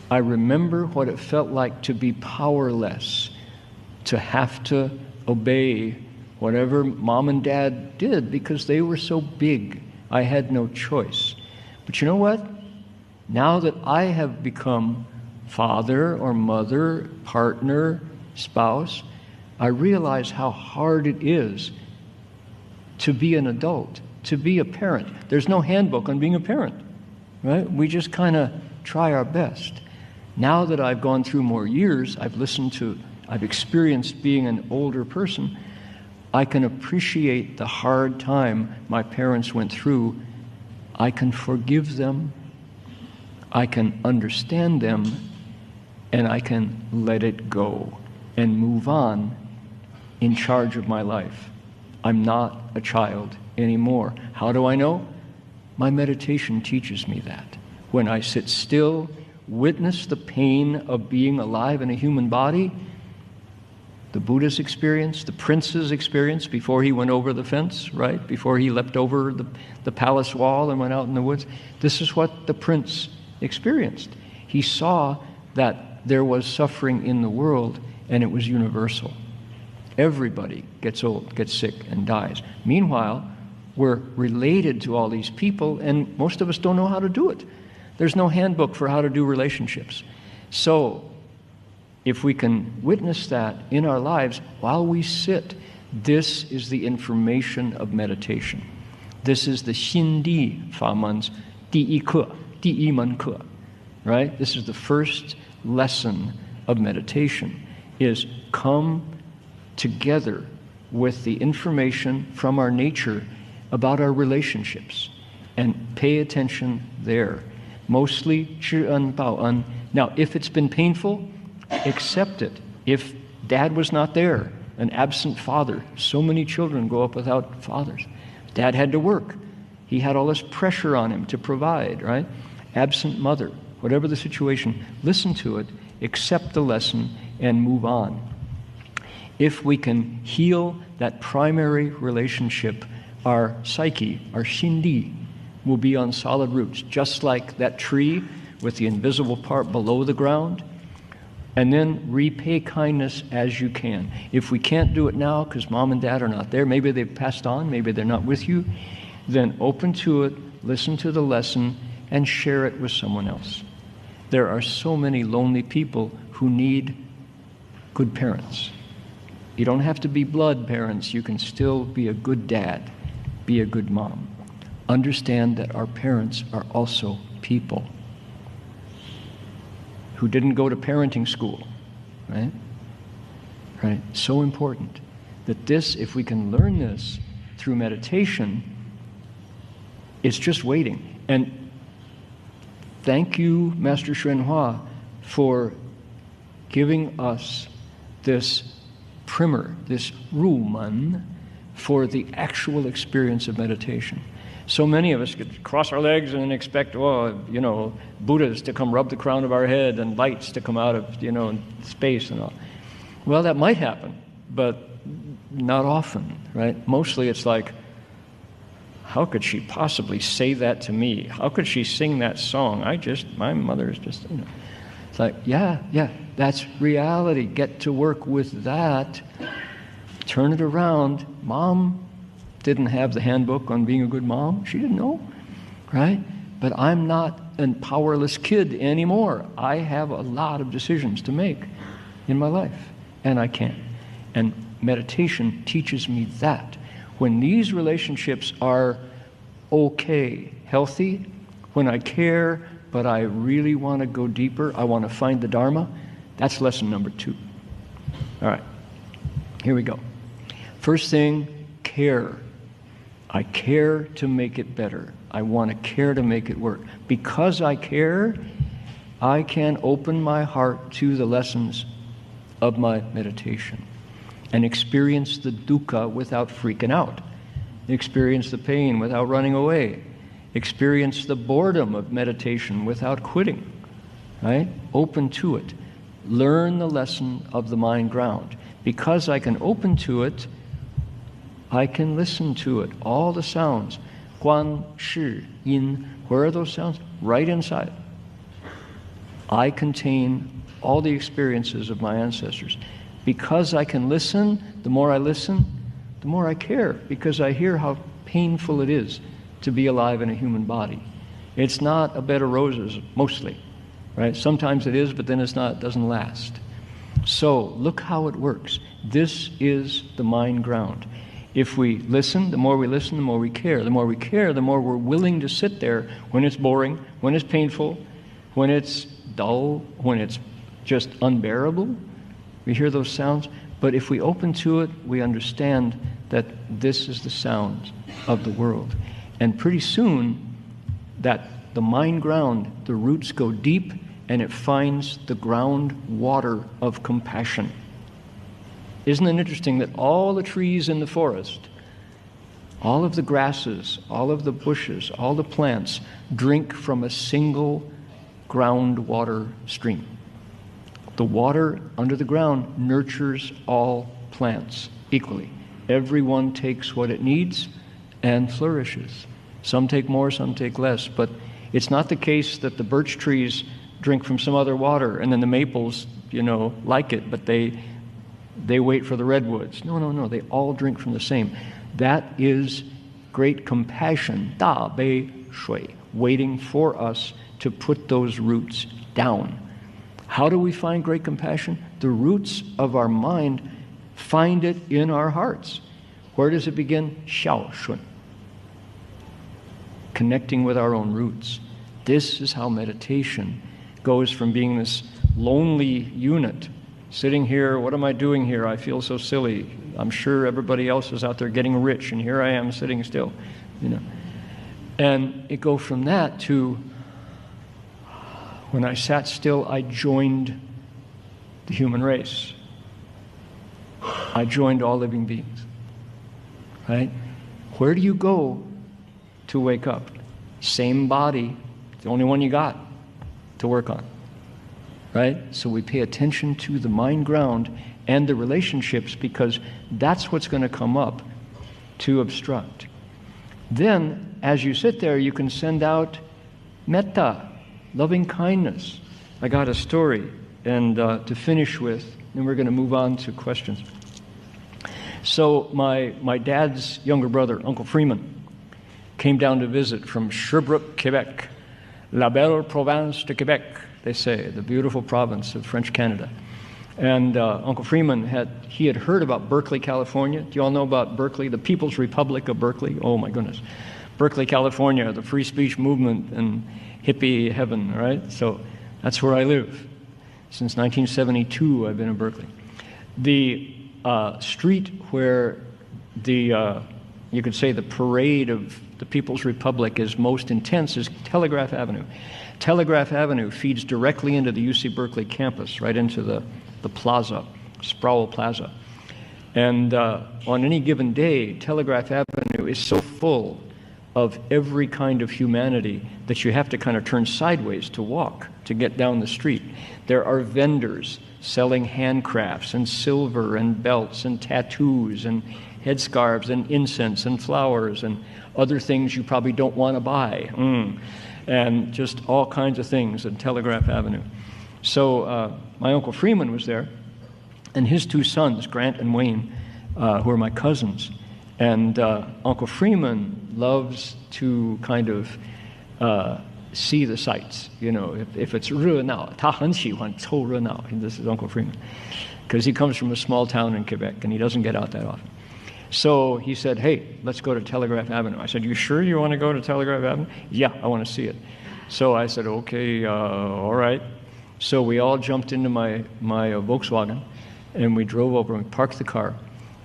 I remember what it felt like to be powerless, to have to obey whatever mom and dad did because they were so big. I had no choice. But you know what? Now that I have become father or mother, partner, spouse, I realize how hard it is to be an adult, to be a parent. There's no handbook on being a parent, right? We just kind of try our best. Now that I've gone through more years, I've experienced being an older person, I can appreciate the hard time my parents went through. I can forgive them. I can understand them. And I can let it go and move on in charge of my life. I'm not a child anymore. How do I know? My meditation teaches me that. When I sit still, witness the pain of being alive in a human body, the Buddha's experience, the prince's experience before he went over the fence, right? Before he leapt over the palace wall and went out in the woods. This is what the prince experienced. He saw that there was suffering in the world and it was universal. Everybody gets old, gets sick, and dies. Meanwhile, we're related to all these people and most of us don't know how to do it. There's no handbook for how to do relationships. So, if we can witness that in our lives while we sit, this is the information of meditation. This is the Xin Di Fa Men's Di Yi Ke, Di Yi Men Ke, right? This is the first lesson of meditation, is come together with the information from our nature about our relationships and pay attention there. Mostly, 知恩报恩. Now, if it's been painful, accept it. If dad was not there, an absent father, so many children grow up without fathers. Dad had to work. He had all this pressure on him to provide, right? Absent mother, whatever the situation, listen to it, accept the lesson, and move on. If we can heal that primary relationship, our psyche, our shindi, will be on solid roots, just like that tree with the invisible part below the ground. And then repay kindness as you can. If we can't do it now because mom and dad are not there, maybe they've passed on, maybe they're not with you, then open to it, listen to the lesson, and share it with someone else. There are so many lonely people who need good parents. You don't have to be blood parents. You can still be a good dad, be a good mom. Understand that our parents are also people who didn't go to parenting school, right? Right? So important that this, if we can learn this through meditation, it's just waiting. And thank you, Master Xuanhua, for giving us this primer, this rumen, for the actual experience of meditation. So many of us could cross our legs and expect, Buddhas to come rub the crown of our head and lights to come out of, space and all. Well, that might happen, but not often, right? Mostly it's like, how could she possibly say that to me? How could she sing that song? My mother's just, It's like, yeah, that's reality. Get to work with that. Turn it around. Mom didn't have the handbook on being a good mom. She didn't know, right? But I'm not a powerless kid anymore. I have a lot of decisions to make in my life, and I can. And meditation teaches me that. When these relationships are okay, healthy, when I care, but I really want to go deeper, I want to find the Dharma, that's lesson number 2. All right, here we go. First thing, care. I care to make it better. I want to care to make it work. Because I care, I can open my heart to the lessons of my meditation and experience the dukkha without freaking out. Experience the pain without running away. Experience the boredom of meditation without quitting. Right? Open to it. Learn the lesson of the mind ground. Because I can open to it, I can listen to it, all the sounds. Guan, Shi, Yin, where are those sounds? Right inside. I contain all the experiences of my ancestors. Because I can listen, the more I listen, the more I care, because I hear how painful it is to be alive in a human body. It's not a bed of roses, mostly, right? Sometimes it is, but then it doesn't last. So look how it works. This is the mind ground. If we listen, the more we listen, the more we care. The more we care, the more we're willing to sit there when it's boring, when it's painful, when it's dull, when it's just unbearable. We hear those sounds. But if we open to it, we understand that this is the sound of the world. And pretty soon, that the mind ground, the roots go deep, and it finds the ground water of compassion. Isn't it interesting that all the trees in the forest, all of the grasses, all of the bushes, all the plants drink from a single groundwater stream? The water under the ground nurtures all plants equally. Everyone takes what it needs and flourishes. Some take more, some take less, but it's not the case that the birch trees drink from some other water and then the maples, like it, but they wait for the redwoods. No, they all drink from the same. That is great compassion, da bei shui, waiting for us to put those roots down. How do we find great compassion? The roots of our mind find it in our hearts. Where does it begin? Xiao shun. Connecting with our own roots. This is how meditation goes from being this lonely unit, sitting here, what am I doing here? I feel so silly. I'm sure everybody else is out there getting rich, and here I am sitting still, And it goes from that to, when I sat still, I joined the human race. I joined all living beings, right? Where do you go to wake up? Same body, the only one you got to work on, right? So we pay attention to the mind ground and the relationships, because that's what's going to come up to obstruct. Then, as you sit there, you can send out metta, loving kindness. I got a story, and to finish with, then we're going to move on to questions. So my dad's younger brother, Uncle Freeman, came down to visit from Sherbrooke, Quebec. La belle province de Quebec, they say, the beautiful province of French Canada. And Uncle Freeman had heard about Berkeley, California. Do you all know about Berkeley, the People's Republic of Berkeley? Oh my goodness. Berkeley, California, the free speech movement and hippie heaven, right? So that's where I live. Since 1972, I've been in Berkeley. The street where you could say the parade of the People's Republic is most intense is Telegraph Avenue. Telegraph Avenue feeds directly into the UC Berkeley campus, right into the plaza, Sproul Plaza. And on any given day, Telegraph Avenue is so full of every kind of humanity that you have to kind of turn sideways to walk to get down the street. There are vendors selling handcrafts and silver and belts and tattoos and headscarves and incense and flowers and other things you probably don't want to buy. And just all kinds of things at Telegraph Avenue. So my Uncle Freeman was there, and his two sons, Grant and Wayne, who are my cousins. And Uncle Freeman loves to kind of see the sights. If it's 热闹, 他很喜欢凑热闹. This is Uncle Freeman, because he comes from a small town in Quebec, and he doesn't get out that often. So he said, hey, let's go to Telegraph Avenue. I said, you sure you want to go to Telegraph Avenue? Yeah, I want to see it. So I said, okay, all right. So we all jumped into my Volkswagen, and we drove over and parked the car.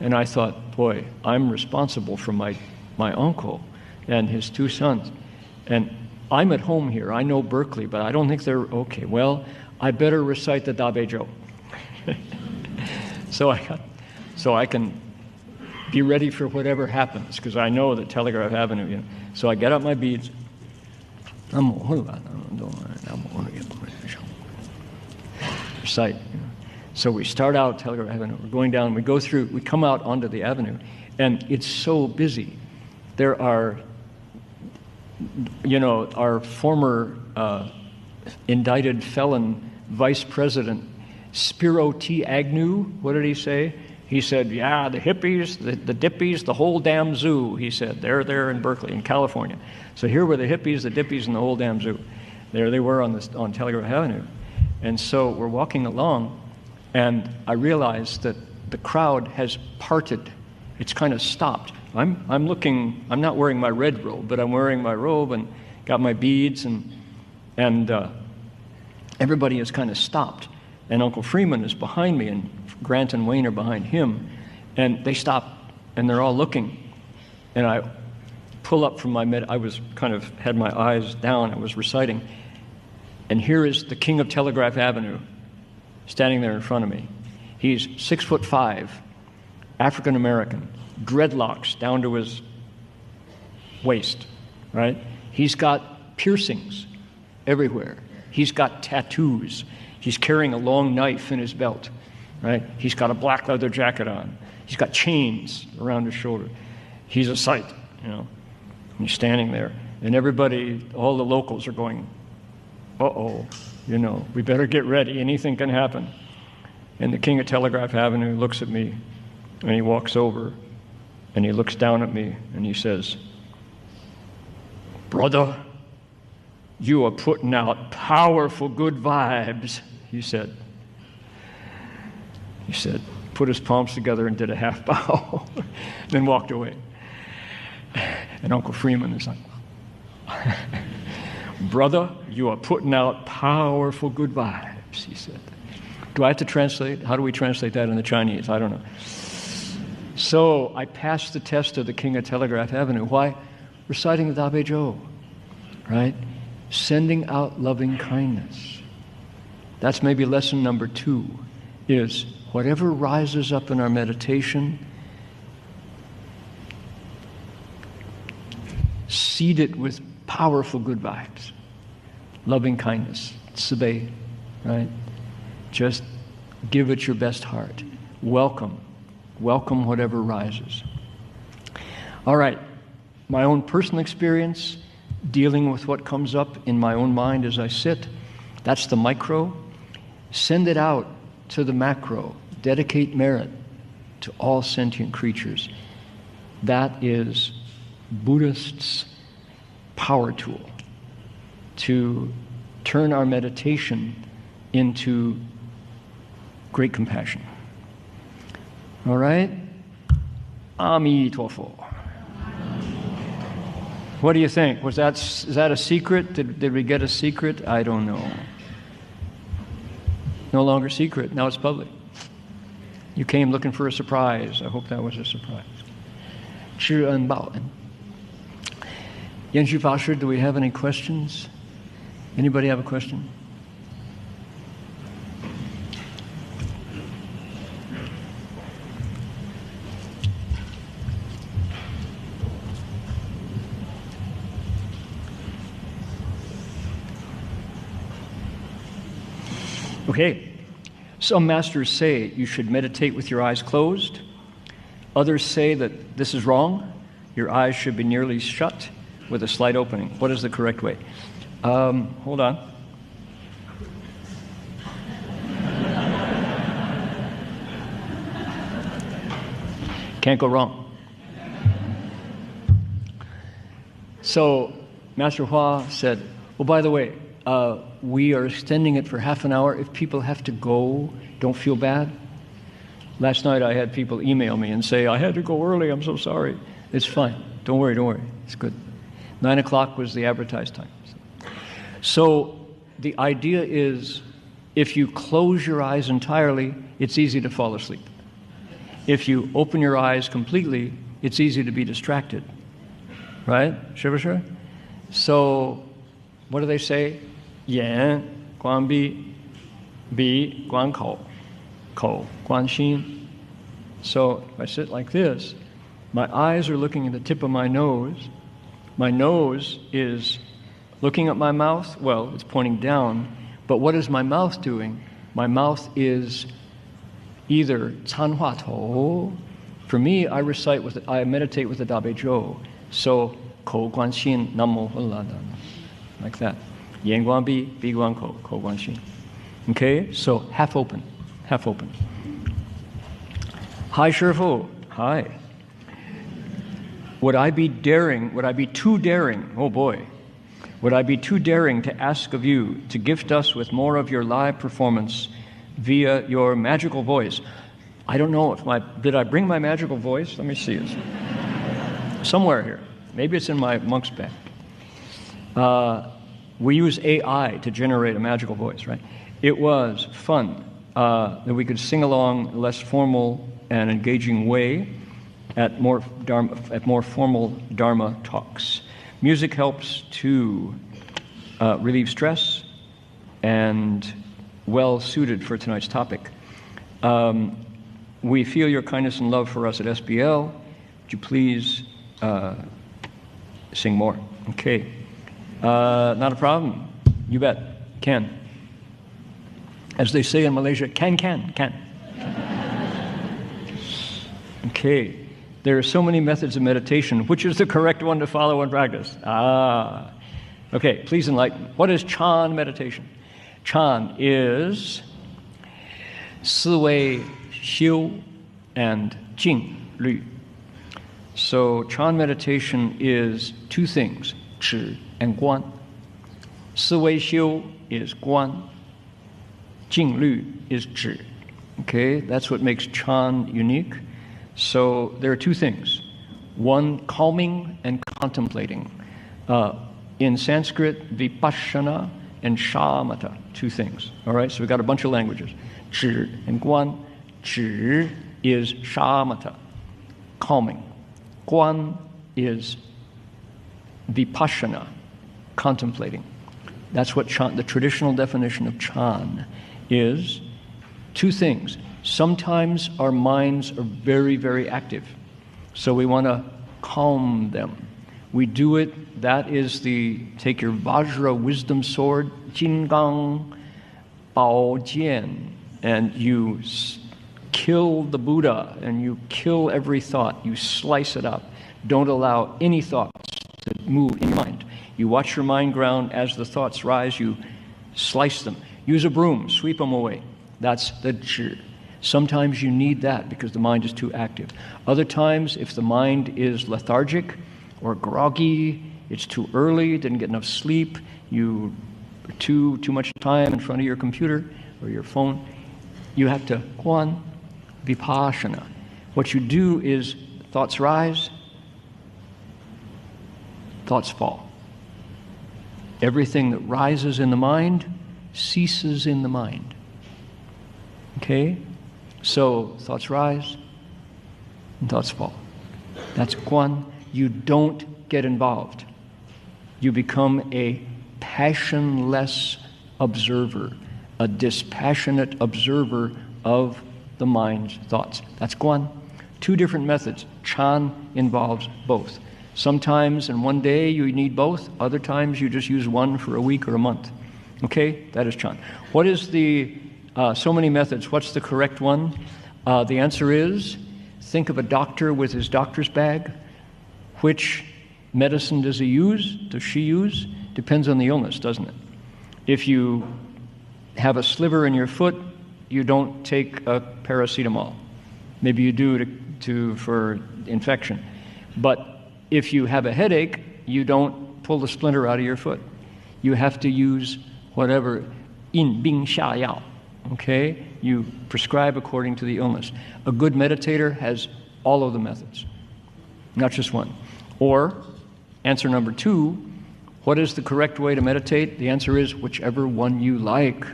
And I thought, boy, I'm responsible for my uncle and his two sons. And I'm at home here. I know Berkeley, but I don't think they're okay. Well, I better recite the Da Bei Zhou. So I can be ready for whatever happens, because I know that Telegraph Avenue, So I get out my beads. Recite. So we start out Telegraph Avenue. We're going down. We come out onto the avenue, and it's so busy. There are, our former indicted felon vice president, Spiro T. Agnew. What did he say? He said, yeah, the hippies, the dippies, the whole damn zoo, he said. They're there in Berkeley, in California. So here were the hippies, the dippies, and the whole damn zoo. There they were on Telegraph Avenue. And so we're walking along, and I realized that the crowd has parted. It's kind of stopped. I'm not wearing my red robe, but I'm wearing my robe and got my beads, and everybody has kind of stopped. And Uncle Freeman is behind me, and Grant and Wayne are behind him, and they stop, and they're all looking. And I pull up from my I was kind of had my eyes down. I was reciting, and here is the king of Telegraph Avenue, standing there in front of me. He's 6'5", African American, dreadlocks down to his waist, right? He's got piercings everywhere. He's got tattoos. He's carrying a long knife in his belt, right? He's got a black leather jacket on. He's got chains around his shoulder. He's a sight, you know. And he's standing there, and everybody, all the locals are going, uh-oh, you know, we better get ready. Anything can happen. And the king of Telegraph Avenue looks at me, and he walks over, and he looks down at me, and he says, "Brother, you are putting out powerful good vibes," he said. He said, put his palms together and did a half bow, then walked away. And Uncle Freeman is like, "Brother, you are putting out powerful good vibes," he said. Do I have to translate? How do we translate that in the Chinese? I don't know. So I passed the test of the king of Telegraph Avenue. Why? Reciting the Da Bei Zhou, right? Sending out loving kindness. That's maybe lesson number 2, is whatever rises up in our meditation, seed it with powerful good vibes. Loving kindness, Sibei, right? Just give it your best heart. Welcome whatever rises. All right, my own personal experience, dealing with what comes up in my own mind as I sit, that's the micro. Send it out to the macro. Dedicate merit to all sentient creatures. That is Buddhists' power tool to turn our meditation into great compassion. All right? Ami Tuofo. What do you think? Is that a secret? Did we get a secret? I don't know. No longer secret. Now it's public. You came looking for a surprise. I hope that was a surprise. Zhi En Bao En. Yanxu Pasha, do we have any questions? Anybody have a question? Okay, some masters say you should meditate with your eyes closed. Others say that this is wrong. Your eyes should be nearly shut with a slight opening. What is the correct way? Hold on. Can't go wrong. So Master Hua said, well, by the way, we are extending it for half an hour. If people have to go, don't feel bad. Last night I had people email me and say, I had to go early, I'm so sorry. It's fine. Don't worry. It's good. 9 o'clock was the advertised time. So the idea is, if you close your eyes entirely, it's easy to fall asleep. If you open your eyes completely, it's easy to be distracted. Right? Sure? So what do they say? Yan, guan bi, guan kou, guan xin. So if I sit like this, my eyes are looking at the tip of my nose. My nose is looking at my mouth. Well, it's pointing down. But what is my mouth doing? My mouth is either can hua tou. For me, I meditate with the Da Bei Zhou. So kou guan xin, nam mo hu la dan. Like that. Yan guan bi guan kou, kou guan xin. Okay, so half open. Hi, Shifu. Hi. Would I be too daring, oh boy, would I be too daring to ask of you to gift us with more of your live performance via your magical voice? I don't know did I bring my magical voice? Let me see. It's somewhere here. Maybe it's in my monk's bag. We use AI to generate a magical voice, right? It was fun that we could sing along in a less formal and engaging way at more formal Dharma talks. Music helps to relieve stress and well suited for tonight's topic. We feel your kindness and love for us at SBL. Would you please sing more? Okay. Not a problem. You bet. Can. As they say in Malaysia, can. Okay. There are so many methods of meditation. Which is the correct one to follow and practice? Okay, please enlighten. What is Chan meditation? Chan is 思维修 and 静虑. So Chan meditation is two things, 止 and 观. 思维修 is 观. 静虑 is 止. Okay, that's what makes Chan unique. So there are two things. One, calming and contemplating. In Sanskrit, vipassana and shamatha, two things. All right, so we've got a bunch of languages. 止 and 观. 止 is shamatha, calming. 观 is vipassana, contemplating. That's what Chan, the traditional definition of Chan is. Two things. Sometimes our minds are very, very active, so we want to calm them. We do it, that is take your Vajra wisdom sword, Jingang Bao Jian, and you kill the Buddha, and you kill every thought, you slice it up. Don't allow any thoughts to move in your mind. You watch your mind ground as the thoughts rise, you slice them. Use a broom, sweep them away. That's the zhi. Sometimes you need that because the mind is too active. Other times, if the mind is lethargic or groggy, it's too early, didn't get enough sleep, you too much time in front of your computer or your phone, you have to guan, vipassana. What you do is thoughts rise, thoughts fall. Everything that rises in the mind ceases in the mind. Okay? So thoughts rise and thoughts fall. That's guan. You don't get involved. You become a passionless observer, a dispassionate observer of the mind's thoughts. That's guan. Two different methods. Chan involves both. Sometimes in one day you need both. Other times you just use one for a week or a month. Okay? That is Chan. What is so many methods. What's the correct one? The answer is, think of a doctor with his doctor's bag. Which medicine does he use? Does she use? Depends on the illness, doesn't it? If you have a sliver in your foot, you don't take a paracetamol. Maybe you do for infection. But if you have a headache, you don't pull the splinter out of your foot. You have to use whatever, 因病下药. Okay? You prescribe according to the illness. A good meditator has all of the methods, not just one. Or, answer number two, what is the correct way to meditate? The answer is whichever one you like.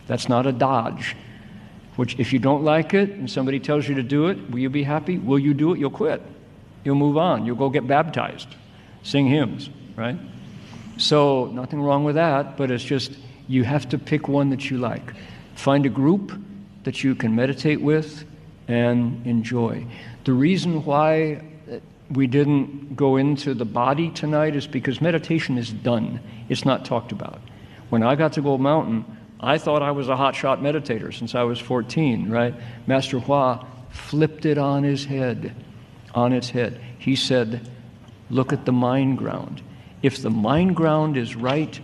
That's not a dodge. Which, if you don't like it and somebody tells you to do it, will you be happy? Will you do it? You'll quit. You'll move on. You'll go get baptized. Sing hymns, right? So, nothing wrong with that, but it's just you have to pick one that you like. Find a group that you can meditate with and enjoy. The reason why we didn't go into the body tonight is because meditation is done. It's not talked about. When I got to Gold Mountain, I thought I was a hotshot meditator since I was 14, right? Master Hua flipped it on its head. He said, look at the mind ground. If the mind ground is right,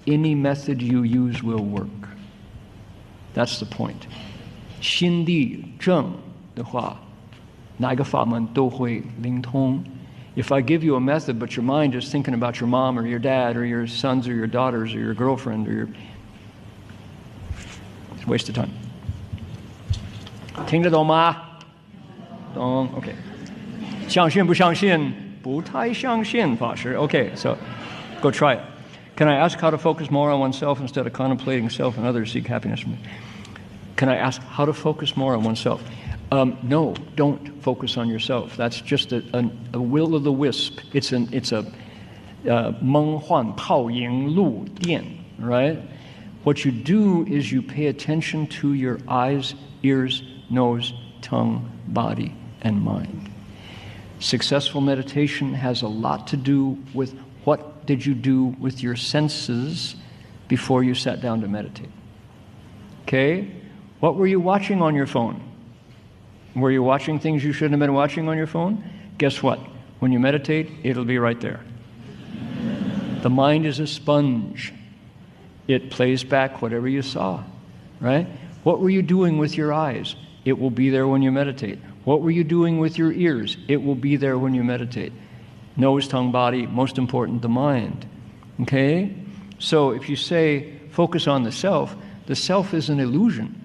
any method you use will work. That's the point. 心地正的话，哪个法门都会灵通. If I give you a method, but your mind is thinking about your mom or your dad or your sons or your daughters or your girlfriend or it's a waste of time. 听得懂吗？懂 OK. 相信不相信？不太相信法师 OK, so go try it. Can I ask how to focus more on oneself instead of contemplating self and others seek happiness from it? Can I ask how to focus more on oneself? No, don't focus on yourself. That's just a will o' the wisp. It's a 蒙幻泡影路电, right? What you do is you pay attention to your eyes, ears, nose, tongue, body, and mind. Successful meditation has a lot to do with what did you do with your senses before you sat down to meditate. Okay? What were you watching on your phone? Were you watching things you shouldn't have been watching on your phone? Guess what? When you meditate, it'll be right there. The mind is a sponge. It plays back whatever you saw, right? What were you doing with your eyes? It will be there when you meditate. What were you doing with your ears? It will be there when you meditate. Nose, tongue, body, most important, the mind. Okay? So if you say, focus on the self is an illusion.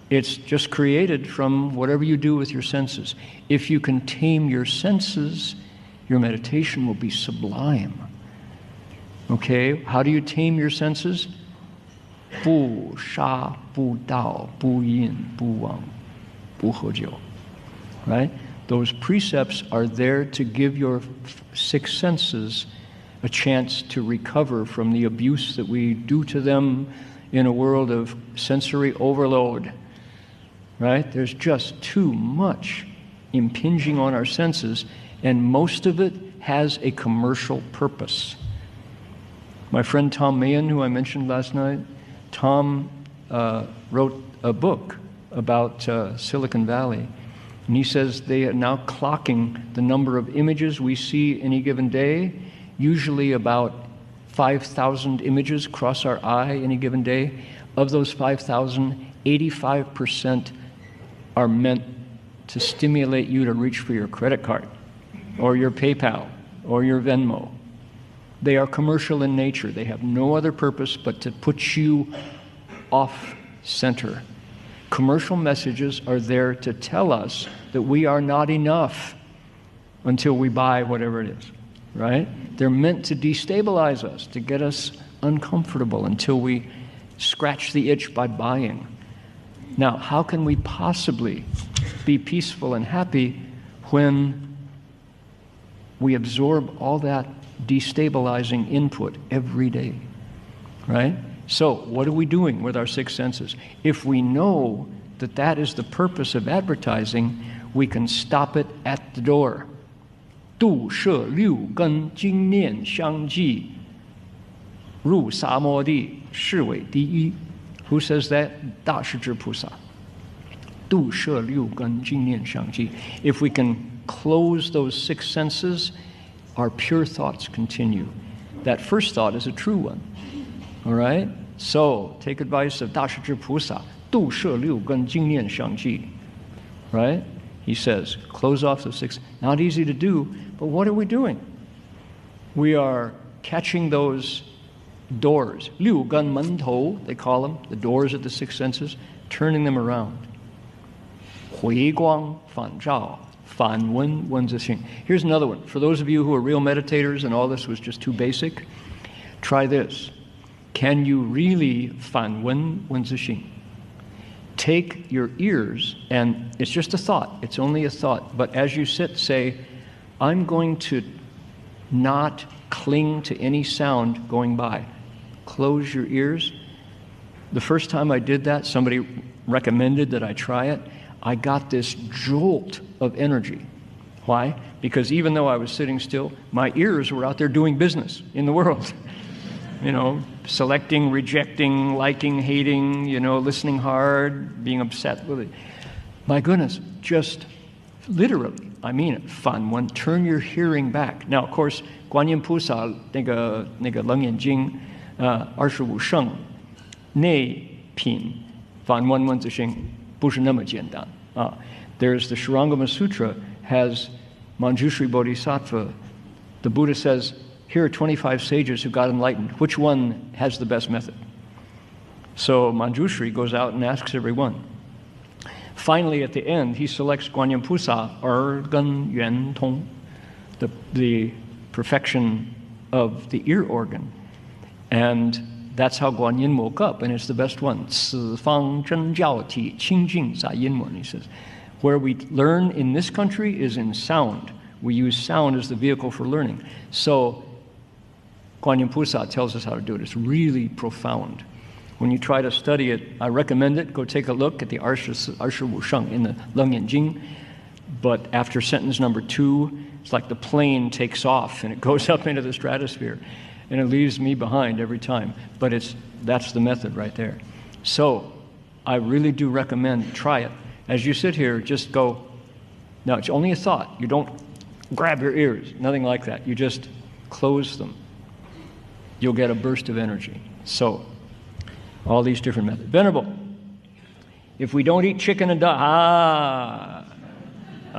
It's just created from whatever you do with your senses. If you can tame your senses, your meditation will be sublime. Okay? How do you tame your senses? 不杀不盗不淫不妄不喝酒. Right? Those precepts are there to give your six senses a chance to recover from the abuse that we do to them in a world of sensory overload. Right? There's just too much impinging on our senses, and most of it has a commercial purpose. My friend Tom Mahan, who I mentioned last night, Tom wrote a book about Silicon Valley, and he says they are now clocking the number of images we see any given day. Usually about 5,000 images cross our eye any given day. Of those 5,000, 85% are meant to stimulate you to reach for your credit card or your PayPal or your Venmo. They are commercial in nature. They have no other purpose but to put you off center. Commercial messages are there to tell us that we are not enough until we buy whatever it is, right? They're meant to destabilize us, to get us uncomfortable until we scratch the itch by buying. Now, how can we possibly be peaceful and happy when we absorb all that destabilizing input every day, right? So, what are we doing with our six senses? If we know that that is the purpose of advertising, we can stop it at the door. 度摄六根经念相继，入萨摩地，是为第一. Who says that? 大势至菩萨. 度摄六根经念相继. If we can close those six senses, our pure thoughts continue. That first thought is a true one. All right? So, take advice of 大势至菩萨, 度摄六根经念相继. Right? He says, close off the six. Not easy to do, but what are we doing? We are catching those doors. 六根门头, they call them, the doors of the six senses, turning them around. 回光返照, 反闻闻自性. Here's another one. For those of you who are real meditators and all this was just too basic, try this. Can you really 反闻闻自性? Take your ears, and it's just a thought. It's only a thought. But as you sit, say, I'm going to not cling to any sound going by. Close your ears. The first time I did that, somebody recommended that I try it. I got this jolt of energy. Why? Because even though I was sitting still, my ears were out there doing business in the world. You know, selecting, rejecting, liking, hating, you know, listening hard, being upset with it. My goodness, just literally, I mean it, 反闻, turn your hearing back. Now, of course, 观音菩萨那个楞严经25圣内品反闻闻自性不是那么简单啊. There's the Shurangama Sutra has Manjushri Bodhisattva. The Buddha says, here are 25 sages who got enlightened. Which one has the best method? So Manjushri goes out and asks everyone. Finally, at the end, he selects Guanyin Pusa, Gan Yuan Tong, the perfection of the ear organ. And That's how Guanyin woke up, and it's the best one. 此方真教体清净在音文, he says. Where we learn in this country is in sound. We use sound as the vehicle for learning. So Guanyin Pusa tells us how to do it. It's really profound. When you try to study it, I recommend it. Go take a look at the Arsha Wu Sheng in the Leng Yan Jing. But after sentence number 2, it's like the plane takes off and it goes up into the stratosphere. And it leaves me behind every time. But that's the method right there. So I really do recommend, try it. As you sit here, just go, now it's only a thought. You don't grab your ears, nothing like that. You just close them. You'll get a burst of energy. So, all these different methods. Venerable, if we don't eat chicken and duck, I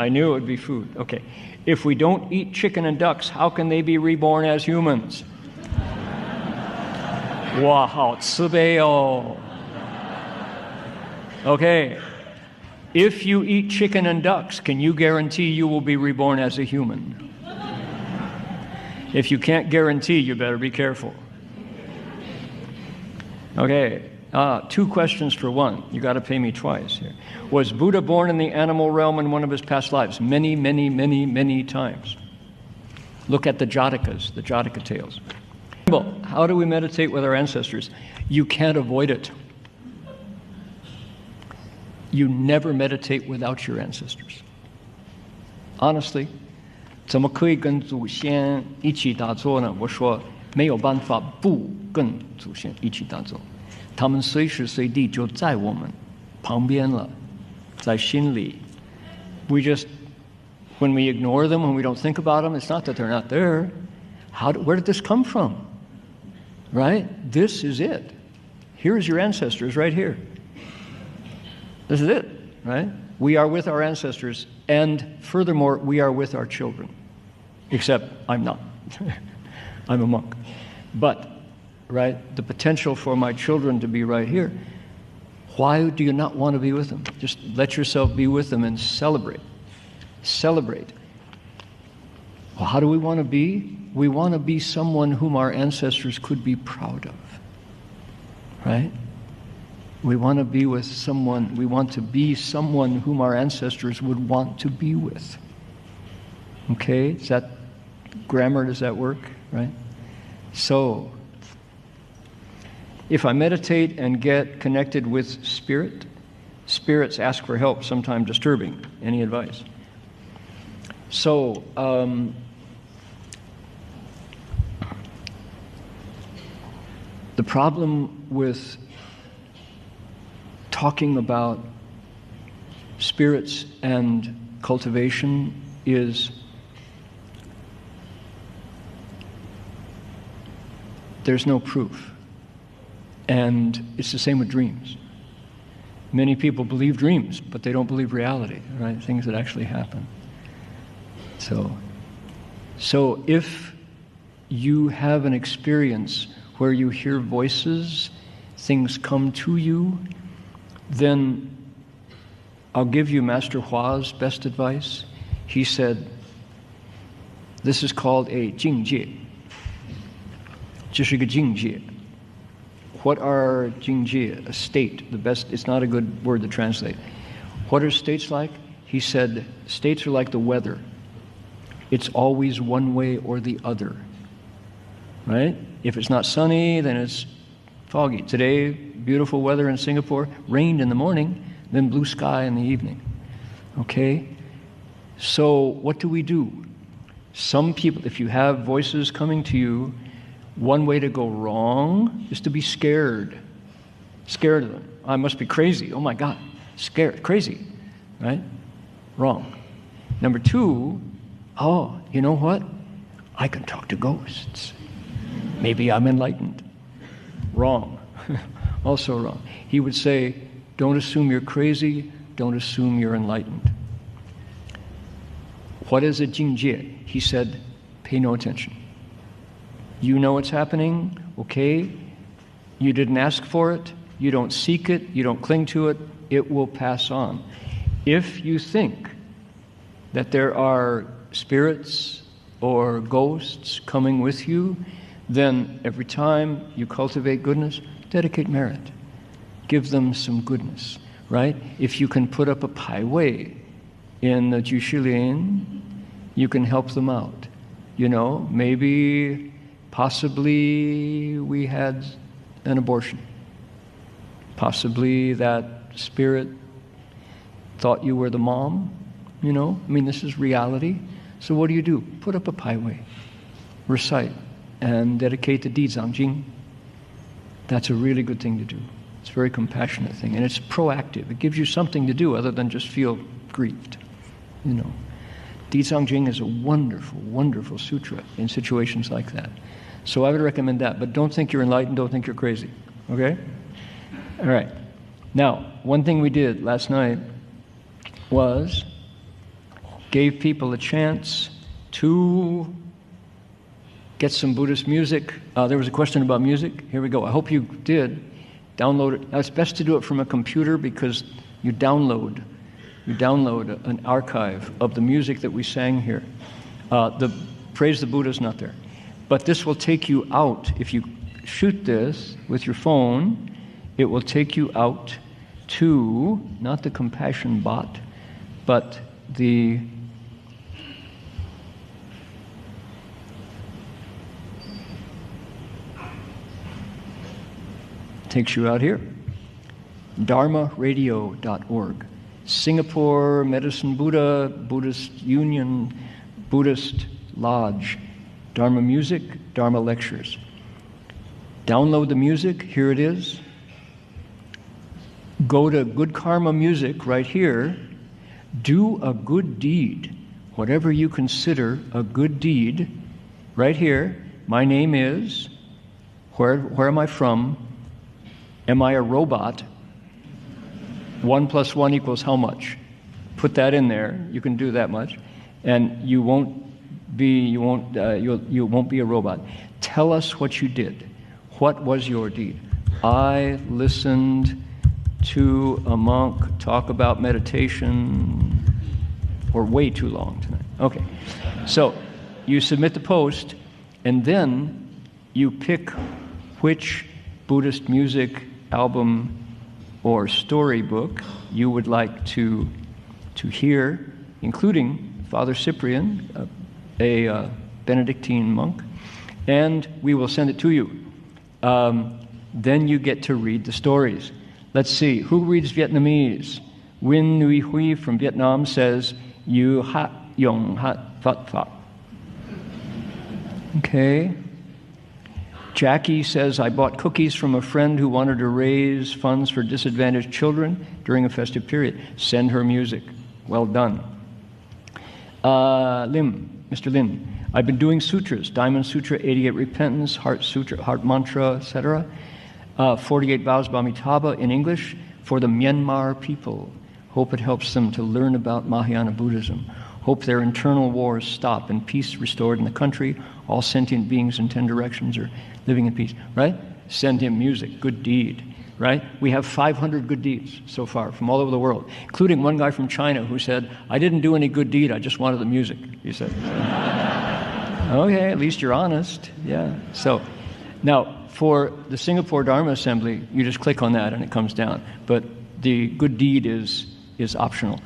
knew it would be food. Okay. If we don't eat chicken and ducks, how can they be reborn as humans? Wow, 好慈悲哦. Okay. If you eat chicken and ducks, can you guarantee you will be reborn as a human? If you can't guarantee, you better be careful. Okay, 2 questions for 1. You got to pay me twice here. Was Buddha born in the animal realm in one of his past lives? Many, many, many, many times. Look at the Jatakas, the Jataka tales. Well, how do we meditate with our ancestors? You can't avoid it. You never meditate without your ancestors. Honestly. 怎么可以跟祖先一起打坐呢？我说没有办法不跟祖先一起打坐，他们随时随地就在我们旁边了，在心里。We just, when we ignore them, when we don't think about them, it's not that they're not there. Where did this come from? Right? This is it. Here's your ancestors right here. This is it, right? We are with our ancestors, and furthermore, we are with our children. Except I'm not. I'm a monk. But, right, the potential for my children to be right here, why do you not want to be with them? Just let yourself be with them and celebrate. Celebrate. Well, how do we want to be? We want to be someone whom our ancestors could be proud of. Right? We want to be with someone, we want to be someone whom our ancestors would want to be with. Okay? Is that grammar? Does that work? Right? So, if I meditate and get connected with spirit, spirits ask for help, sometimes disturbing. Any advice? So, the problem with talking about spirits and cultivation is there's no proof. And it's the same with dreams. Many people believe dreams, but they don't believe reality, right? Things that actually happen. So if you have an experience where you hear voices, things come to you, then I'll give you Master Hua's best advice. He said, this is called a 境界. 这是一个境界. What are 境界? A state. The best, it's not a good word to translate. What are states like? He said, states are like the weather. It's always one way or the other. Right? If it's not sunny, then it's foggy. Today, beautiful weather in Singapore, rained in the morning, then blue sky in the evening. Okay? So what do we do? Some people, if you have voices coming to you, one way to go wrong is to be scared. Scared of them. I must be crazy. Oh my God. Scared. Crazy. Right? Wrong. Number 2, oh, you know what? I can talk to ghosts. Maybe I'm enlightened. Wrong. Also wrong. He would say, don't assume you're crazy, don't assume you're enlightened. What is a 境界? He said, pay no attention. You know what's happening, okay? You didn't ask for it, you don't seek it, you don't cling to it, it will pass on. If you think that there are spirits or ghosts coming with you, then every time you cultivate goodness, dedicate merit. Give them some goodness, right? If you can put up a paiwei in the Jushilin, you can help them out. You know, maybe, possibly we had an abortion. Possibly that spirit thought you were the mom, you know? I mean, this is reality. So what do? Put up a paiwei, recite, and dedicate the Dizangjing. That's a really good thing to do. It's a very compassionate thing, and it's proactive. It gives you something to do other than just feel grieved, you know. Dizangjing is a wonderful, wonderful sutra in situations like that. So I would recommend that, but don't think you're enlightened, don't think you're crazy, okay? All right. Now, one thing we did last night was gave people a chance to get some Buddhist music. There was a question about music. Here we go. I hope you did download it. Now, it's best to do it from a computer because you download an archive of the music that we sang here. The Praise the Buddha is not there. But this will take you out. If you shoot this with your phone, it will take you out to, not the compassion bot, but the takes you out here. dharmaradio.org. Singapore Medicine Buddha, Buddhist Union, Buddhist Lodge, Dharma music, Dharma lectures. Download the music, here it is. Go to Good Karma Music right here. Do a good deed, whatever you consider a good deed. Right here, my name is, where am I from? Am I a robot? 1 + 1 = how much? Put that in there. You can do that much, and you won't be a robot. Tell us what you did. What was your deed? I listened to a monk talk about meditation for way too long tonight. Okay, so you submit the post, and then you pick which Buddhist music album or storybook you would like to hear, including Father Cyprian, a Benedictine monk, and we will send it to you. Then you get to read the stories. Let's see, who reads Vietnamese? Win Nui Hui from Vietnam says, "You hat yong hat fat fat." Okay. Jackie says, "I bought cookies from a friend who wanted to raise funds for disadvantaged children during a festive period. Send her music." Well done. Mr. Lim, "I've been doing sutras, Diamond Sutra, 88 Repentance, Heart Sutra, Heart Mantra, etc., 48 Vows Bhamitaba in English for the Myanmar people. Hope it helps them to learn about Mahayana Buddhism. Hope their internal wars stop and peace restored in the country. All sentient beings in 10 directions are living in peace." Right? Send him music. Good deed. Right? We have 500 good deeds so far from all over the world, including one guy from China who said, "I didn't do any good deed, I just wanted the music," he said. Okay, at least you're honest. Yeah. So, now, for the Singapore Dharma Assembly, you just click on that and it comes down. But the good deed is optional.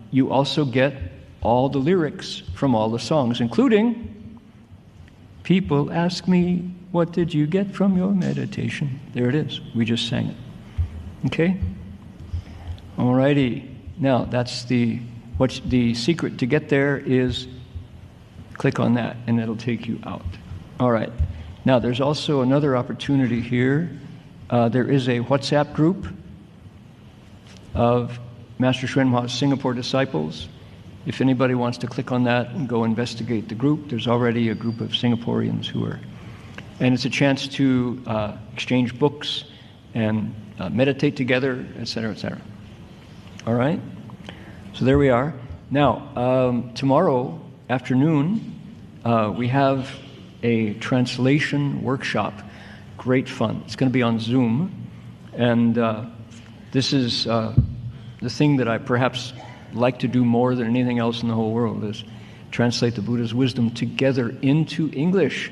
You also get all the lyrics from all the songs, including "People ask me, what did you get from your meditation?" There it is. We just sang it. Okay? All righty. Now, what's the secret to get there is click on that, and it'll take you out. All right. Now, there's also another opportunity here. There is a WhatsApp group of Master Hsuan Hua's Singapore disciples. If anybody wants to click on that and go investigate the group, there's already a group of Singaporeans who are, and it's a chance to exchange books and meditate together, etc., etc. All right? So there we are. Now, tomorrow afternoon, we have a translation workshop. Great fun. It's going to be on Zoom. And this is the thing that I perhaps like to do more than anything else in the whole world, is translate the Buddha's wisdom together into English.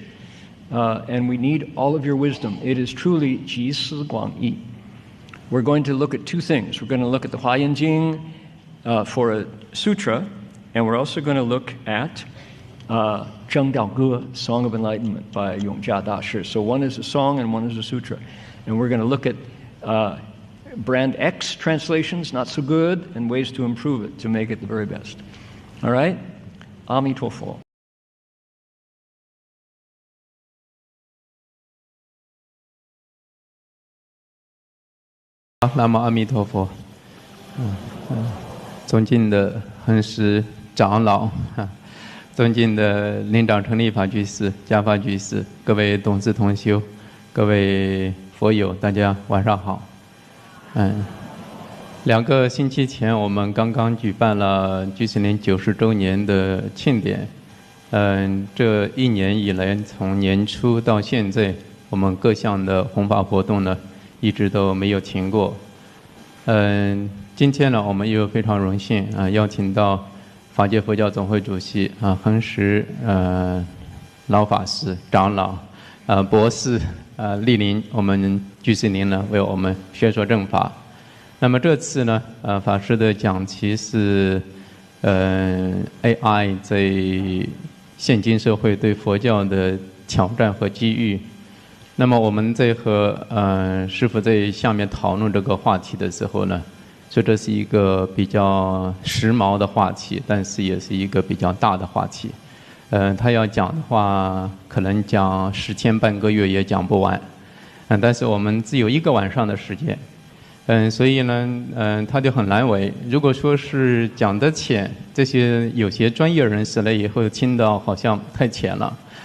and we need all of your wisdom. It is truly 集思广益. We're going to look at two things. We're going to look at the Huayan Jing for a sutra, and we're also going to look at Zheng Dao Ge, Song of Enlightenment by Yongjia Dashi. So one is a song and one is a sutra. And we're going to look at brand X translations, not so good, and ways to improve it to make it the very best. All right? Ami Tofo. 南无阿弥陀佛。尊敬的恒师长老，尊敬的领导成立法居士、家法居士，各位同志同修，各位佛友，大家晚上好。2个星期前，我们刚刚举办了居士林90周年的庆典。这1年以来，从年初到现在，我们各项的弘法活动呢，一直都没有停过。今天呢，我们又非常荣幸邀请到法界佛教总会主席恒时老法师、长老、博士莅临我们居士林呢，为我们宣说正法。那么这次呢，法师的讲题是AI 在现今社会对佛教的挑战和机遇。那么我们在和师父在下面讨论这个话题的时候呢，说这是一个比较时髦的话题，但是也是一个比较大的话题。他要讲的话，可能讲10天半个月也讲不完。但是我们只有1个晚上的时间。所以呢，他就很难为。如果说是讲得浅，这些有些专业人士呢，也会听到好像太浅了。